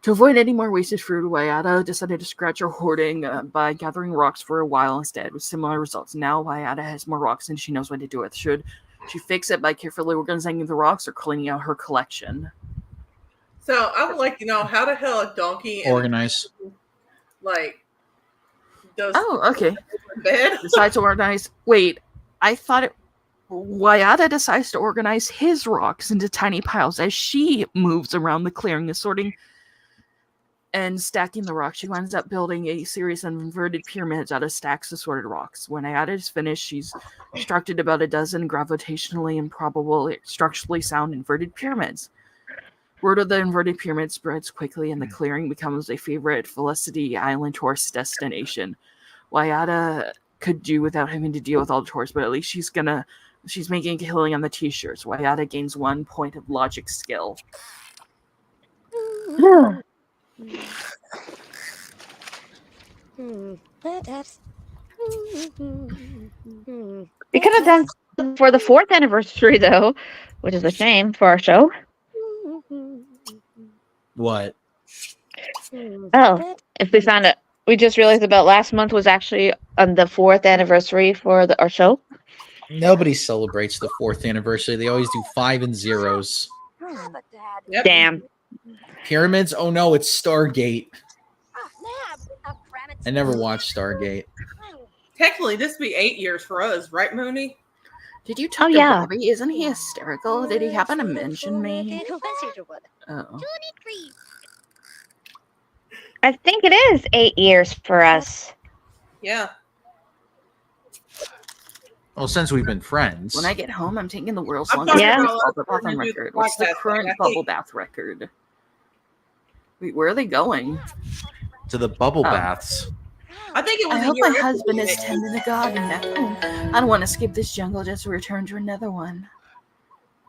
To avoid any more wasted fruit, Wayada decided to scratch her hoarding by gathering rocks for a while instead, with similar results. Now Wayada has more rocks than she knows what to do with. Should she fix it by carefully organizing the rocks or cleaning out her collection? So I would like to know how the hell a donkey and Organize. like does Oh, okay. bed. Decides to organize. Wait, I thought it. Wayada decides to organize his rocks into tiny piles as she moves around the clearing, assorting and stacking the rocks. She winds up building a series of inverted pyramids out of stacks of assorted rocks. When Wayada is finished, she's constructed about a dozen gravitationally improbable, structurally sound inverted pyramids. Word of the inverted pyramid spreads quickly, and the clearing becomes a favorite Felicity Island tourist destination. Wayada could do without having to deal with all the tourists, but at least she's making a killing on the t-shirts. Wayada gains 1 point of logic skill. We could have done for the 4th anniversary though, which is a shame for our show. What? Oh, if we found it, we just realized about last month was actually on the 4th anniversary for our show. Nobody celebrates the 4th anniversary. They always do 5 and zeros. Yep. Damn. Pyramids? Oh no, it's Stargate. I never watched Stargate. Technically, this would be 8 years for us, right, Mooney? Did you talk Oh, to yeah. Bobby? Isn't he hysterical? Did he happen to mention me? Oh. I think it is 8 years for us. Yeah. Well, since we've been friends. When I get home, I'm taking the world's I'm longest talking bubble about bath us on when you do record. the What's the podcast current thing, I bubble think. bath record? Wait, where are they going? To the bubble Oh. baths. I think it was I a hope year my after husband we is met. tending the garden back home. I don't want to skip this jungle just to return to another one.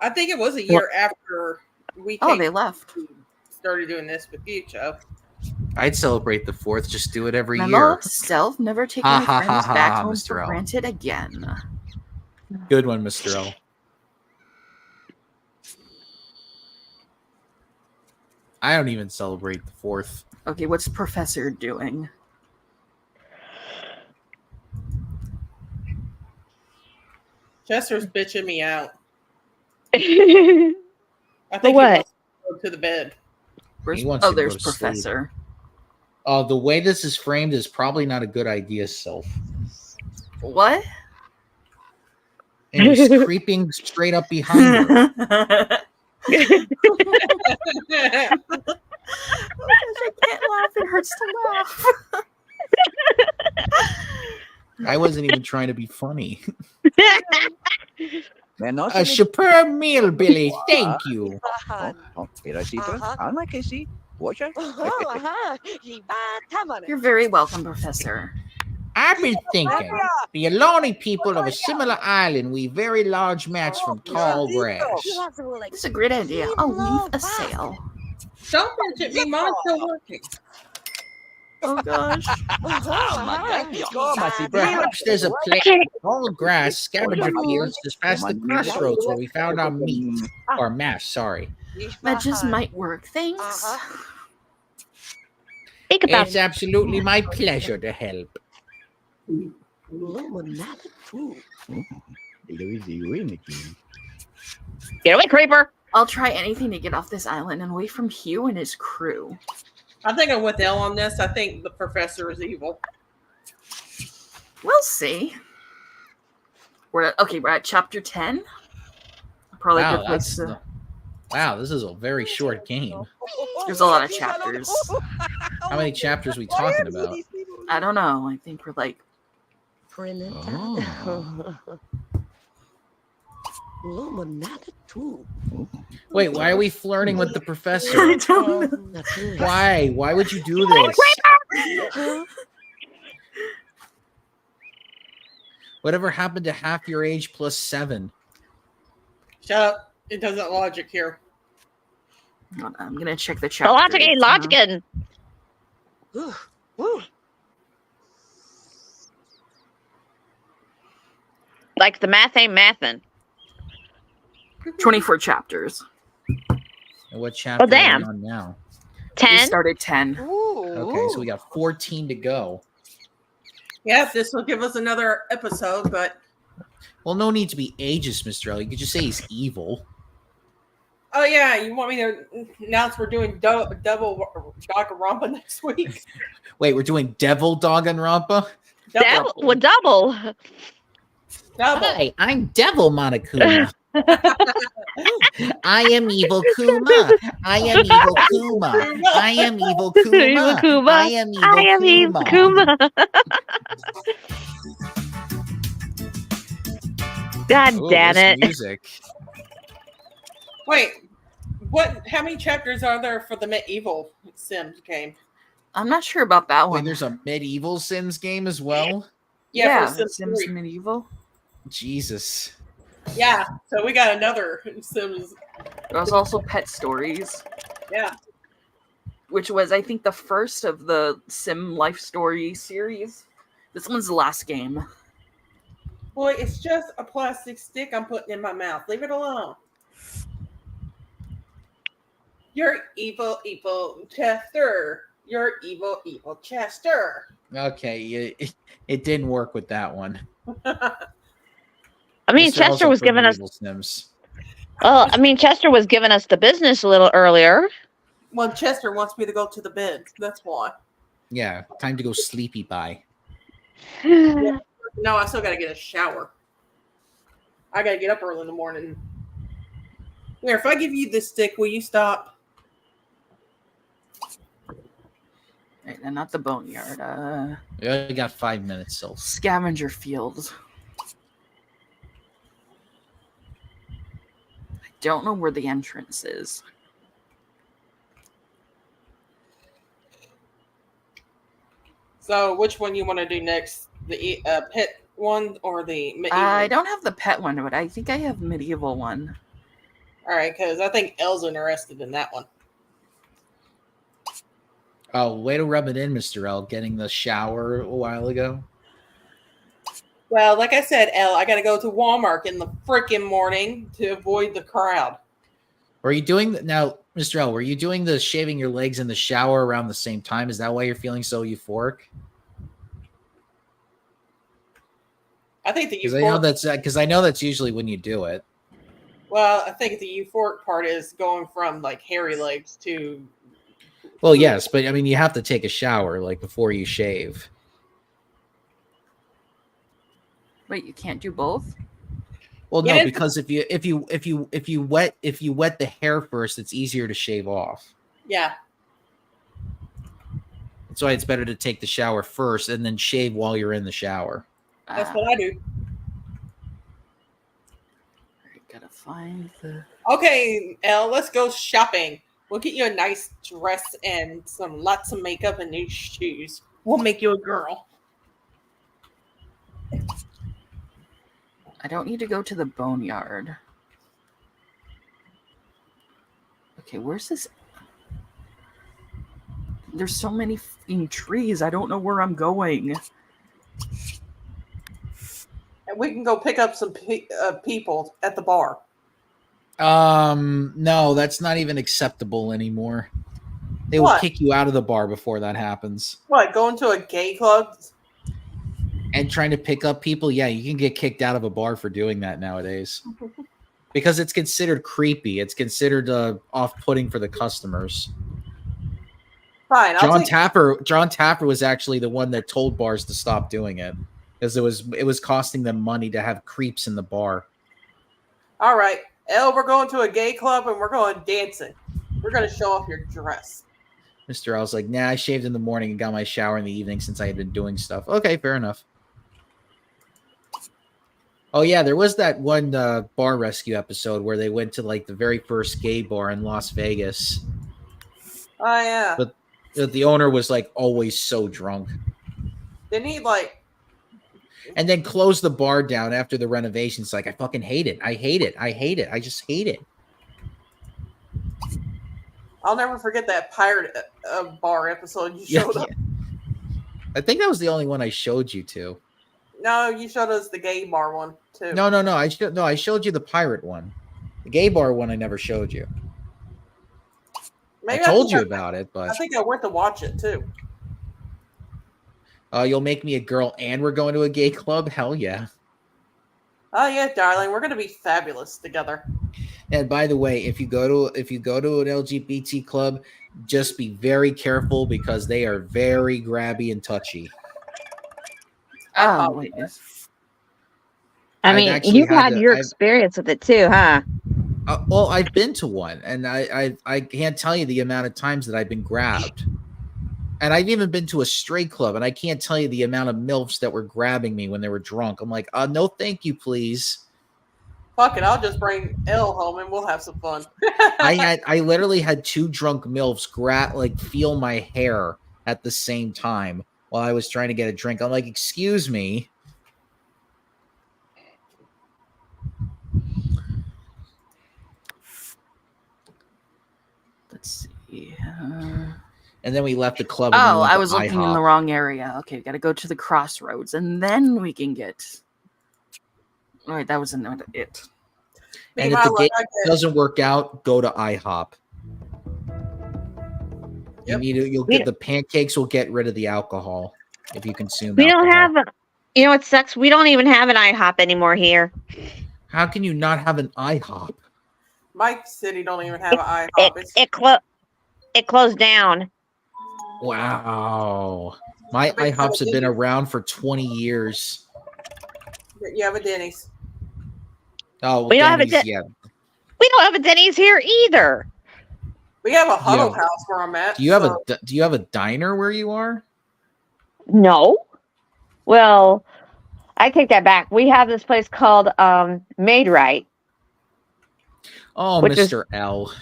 I think it was a year after we Oh, they came, left. started doing this with you, Joe. I'd celebrate the 4th. Just do it every Memo year. of self, never take Ha, my ha, friends ha, back ha, home Mr. for L. granted again. Good one, Mr. L. I don't even celebrate the 4th. Okay, what's Professor doing? Chester's bitching me out. For I think what? he wants to go to the bed. Where's, He wants oh, to go there's to sleep. Professor. The way this is framed is probably not a good idea, Sylph. What? And he's creeping straight up behind her. I can't laugh. It hurts to laugh. I wasn't even trying to be funny. Men A superb meal, Billy. Thank you. You're very welcome, Professor. I've been thinking, the Aloni people of a similar island weave very large mats from tall grass. It's a great idea. I'll weave a sail. Don't mention me. Mom's still working. Oh gosh. Perhaps there's a place of tall grass, scavenger fields just past the crossroads where we found our meat. Or mash, sorry. That just might work. Thanks. Think about It's absolutely my pleasure to help. Get away, creeper. I'll try anything to get off this island and away from Hugh and his crew. I think I'm with Elle on this. I think the professor is evil. We'll see. We're at chapter 10. Probably a good place to. Wow, this is a very short game. There's a lot of chapters. How many chapters are we talking about? I don't know. I think we're like. Wait, why are we flirting with the professor? I don't know. Why? Why would you do this? Whatever happened to half your age plus 7? Shut up. It doesn't logic here. Hold on, I'm gonna check the The chapter. logic ain't logicking. Like the math ain't mathin'. 24 chapters. And what chapter damn. are we on now? We 10? started 10. Okay, so we got 14 to go. Yeah, this will give us another episode, but Well, no need to be ageist, Mr. L. You could just say he's evil. oh yeah, you want me to announce we're doing double Danganronpa next week? Wait, we're doing Devil Danganronpa? Double. Double. Double. Hi, I'm Devil Monokuma. I am evil Kuma. I am evil Kuma. I am evil Kuma. Evil Kuma. I am evil I am Kuma. Kuma. God Ooh, damn this it. Music. Wait, what? How many chapters are there for the medieval Sims game? I'm not sure about that Wait, one. there's a medieval Sims game as well? Yeah, for Sims Sims 3. Medieval. Jesus. Yeah, so we got another Sims. There's also Pet Stories, Yeah, which was, I think, the first of the Sim Life Story series. This one's the last game. Boy, it's just a plastic stick I'm putting in my mouth. Leave it alone. You're evil, evil Chester. You're evil, evil Chester. Okay, it didn't work with that one. I mean, Mr. L's Chester a was pretty giving us. evil Sims. Well, I mean, Chester was giving us the business a little earlier. Well, Chester wants me to go to the bed. That's why. Yeah, time to go sleepy bye. No, I still got to get a shower. I got to get up early in the morning. Here, if I give you this stick, will you stop? Right, and not the boneyard. We only got 5 minutes, so Scavenger fields. I don't know where the entrance is. So, which one you want to do next? The pet one or the medieval? I don't have the pet one, but I think I have medieval one. All right, because I think Elle's interested in that one. oh, way to rub it in, Mr. L, getting the shower a while ago. Well, like I said, Elle, I got to go to Walmart in the freaking morning to avoid the crowd. Were you doing now, Mr. L? Were you doing the shaving your legs in the shower around the same time? Is that why you're feeling so euphoric? I think the Because I know that's usually when you do it. Well, I think the euphoric part is going from like hairy legs to. Well, yes, but I mean, you have to take a shower like before you shave. Wait, you can't do both? Well, Yeah, no, it's- because if you wet the hair first, it's easier to shave off. Yeah. That's why it's better to take the shower first and then shave while you're in the shower. That's what I do. Gotta find the. Okay, Elle, let's go shopping. We'll get you a nice dress and lots of makeup and new shoes. We'll make you a girl. I don't need to go to the boneyard. Okay, where's this? There's so many fucking trees. I don't know where I'm going. And we can go pick up some people at the bar. No, that's not even acceptable anymore. They will What? kick you out of the bar before that happens. What, going to a gay club? And trying to pick up people, yeah, you can get kicked out of a bar for doing that nowadays. Because it's considered creepy. It's considered off-putting for the customers. Fine. John Tapper was actually the one that told bars to stop doing it because it was costing them money to have creeps in the bar. All right. Elle, we're going to a gay club and we're going dancing. We're going to show off your dress. Mr. L's like, nah, I shaved in the morning and got my shower in the evening since I had been doing stuff. Okay, fair enough. Oh, yeah, there was that one bar rescue episode where they went to like the very first gay bar in Las Vegas. Oh, yeah. But the owner was like always so drunk. Didn't he like. And then closed the bar down after the renovations. Like, I fucking hate it. I hate it. I hate it. I just hate it. I'll never forget that pirate bar episode you showed up. I think that was the only one I showed you to. No, you showed us the gay bar one too. No. I showed you the pirate one. The gay bar one I never showed you. Maybe I told think you about it, but I think I went to watch it too. you'll make me a girl and we're going to a gay club? Hell yeah. Oh yeah, darling, we're gonna be fabulous together. And by the way, if you go to an LGBT club, just be very careful because they are very grabby and touchy. Oh, wait. I mean, you've had your experience with it too, huh? Well, I've been to one, and I can't tell you the amount of times that I've been grabbed. And I've even been to a straight club, and I can't tell you the amount of MILFs that were grabbing me when they were drunk. I'm like, no, thank you, please. Fuck it, I'll just bring Elle home and we'll have some fun. I literally had two drunk MILFs feel my hair at the same time while I was trying to get a drink. I'm like, excuse me. Let's see. and then we left the club. And then we Oh, went I to was looking in the IHOP. wrong area. Okay, gotta go to the crossroads, and then we can get. All right, that wasn't it. Me, And if my the luck, game I get doesn't work out, go to IHOP. Yep. You'll get the pancakes. Will get rid of the alcohol if you consume. We don't alcohol. have. You know what sucks? We don't even have an IHOP anymore here. How can you not have an IHOP? Mike City don't even have an IHOP. It closed down. Wow. My I bet IHOPs have been Denny's. around for 20 years. You have a Denny's. Oh, well, We don't have a Denny's, yeah. We don't have a Denny's here either. We have a huddle Yeah. house where I'm at. Do you have so- do you have a diner where you are? No. Well, I take that back. We have this place called Made Right. Oh, Which is- Mr. L.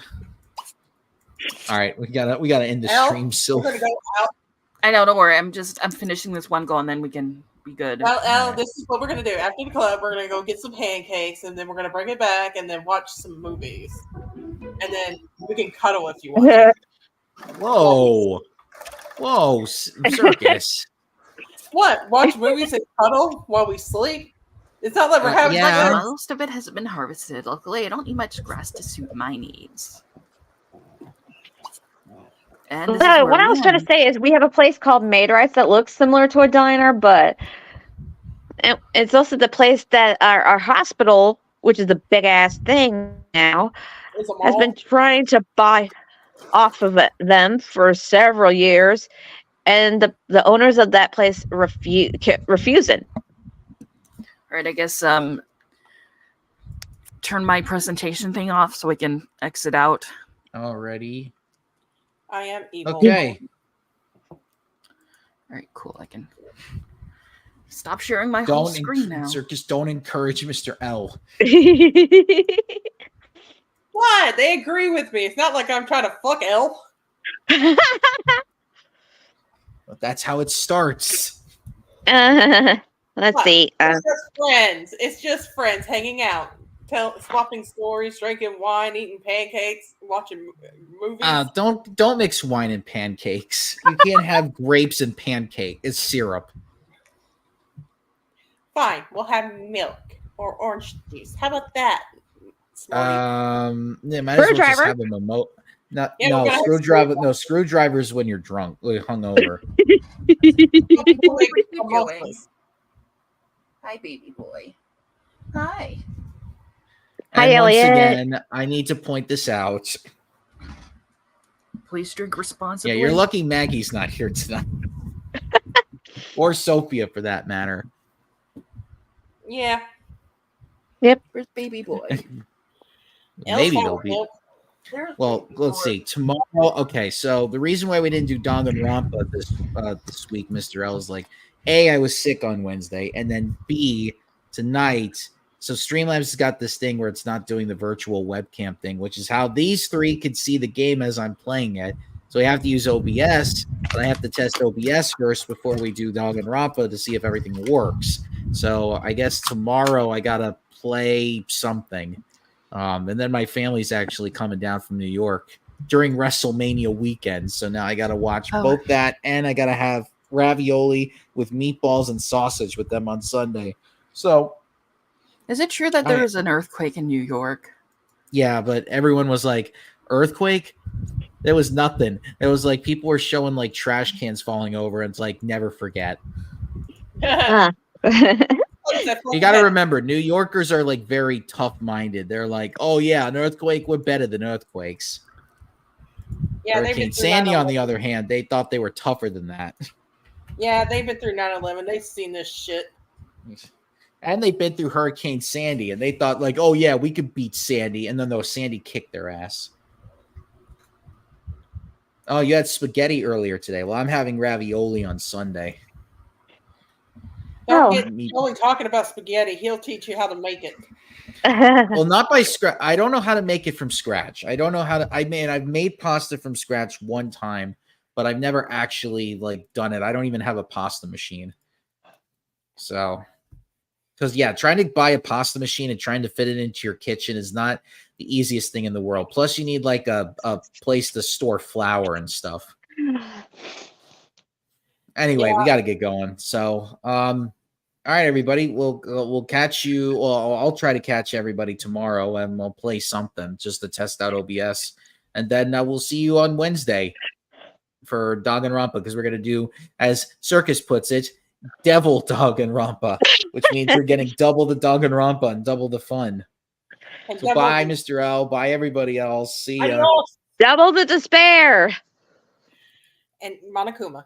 All right, we gotta end the L, stream. So We're gonna go out. I know. Don't worry. I'm finishing this one goal, and then we can be good. Al, this is what we're gonna do. After the club, we're gonna go get some pancakes, and then we're gonna bring it back, and then watch some movies, and then we can cuddle if you want. whoa, circus. What? Watch movies and cuddle while we sleep? It's not like we're having yeah. like Most of it hasn't been harvested. Luckily, I don't need much grass to suit my needs. And this is No, where what I was trying to say is we have a place called Made Rights that looks similar to a diner, but it's also the place that our hospital, which is a big ass thing now, it's a has mall. been trying to buy off of them for several years, and the owners of that place refusing. All right, I guess turn my presentation thing off so we can exit out. Already. I am evil. Okay. All right, cool. I can stop sharing my whole Don't screen now. circus. Don't encourage Mr. L. What? They agree with me. It's not like I'm trying to fuck L. But that's how it starts. Let's What? see. It's just friends. It's just friends hanging out, swapping stories, drinking wine, eating pancakes, watching movies. Don't mix wine and pancakes. You can't have grapes and pancake. It's syrup. Fine, we'll have milk or orange juice. How about that? Smarty? Yeah, might as well just Screwdriver? have a mimosa. No, Yeah, we're no gonna have screwdriver. No screwdrivers when you're drunk, like hungover. People make What are you mimosas. doing? Hi, baby boy. Hi. Hi, And once Elliot. again, I need to point this out. Please drink responsibly. Yeah, you're lucky Maggie's not here tonight, or Sophia for that matter. Yeah. Where's baby boy? Maybe Elsa they'll be. milk. Well, let's see. Tomorrow, okay. So the reason why we didn't do Danganronpa this week, Mr. L, is like, A, I was sick on Wednesday, and then B, tonight. So Streamlabs has got this thing where it's not doing the virtual webcam thing, which is how these three could see the game as I'm playing it. So we have to use OBS, but I have to test OBS first before we do Danganronpa to see if everything works. So I guess tomorrow I gotta play something. And then my family's actually coming down from New York during WrestleMania weekend. So now I got to watch both that and I got to have ravioli with meatballs and sausage with them on Sunday. So, Is it true that there was an earthquake in New York? yeah, but everyone was like, earthquake? There was nothing. It was like people were showing like trash cans falling over. And it's like, never forget. You got to remember, New Yorkers are like very tough-minded. They're like, "Oh yeah, an earthquake. We're better than earthquakes." Yeah, they've Hurricane been through Sandy, on the 9/11. other hand, they thought they were tougher than that, Yeah, they've been through 9/11. They've seen this shit. and they've been through Hurricane Sandy, and they thought like, "Oh yeah, we could beat Sandy," and then though Sandy kicked their ass. Oh, you had spaghetti earlier today. Well, I'm having ravioli on Sunday. Don't Oh. get only talking about spaghetti. He'll teach you how to make it. Well, not by scratch. I don't know how to make it from scratch. I don't know how to. I've made pasta from scratch one time, but I've never actually like done it. I don't even have a pasta machine. So, because yeah, trying to buy a pasta machine and trying to fit it into your kitchen is not the easiest thing in the world. Plus, you need like a place to store flour and stuff. Anyway, we Yeah. got to get going. So, all right, everybody, we'll catch you. Well, I'll try to catch everybody tomorrow, and we'll play something just to test out OBS, and then we'll see you on Wednesday for Danganronpa, because we're gonna do, as Circus puts it, Devil Danganronpa, which means we're getting double the Danganronpa and double the fun. And So bye, Mr. L. Bye, everybody else. See ya. Adios. Double the despair. And Monokuma.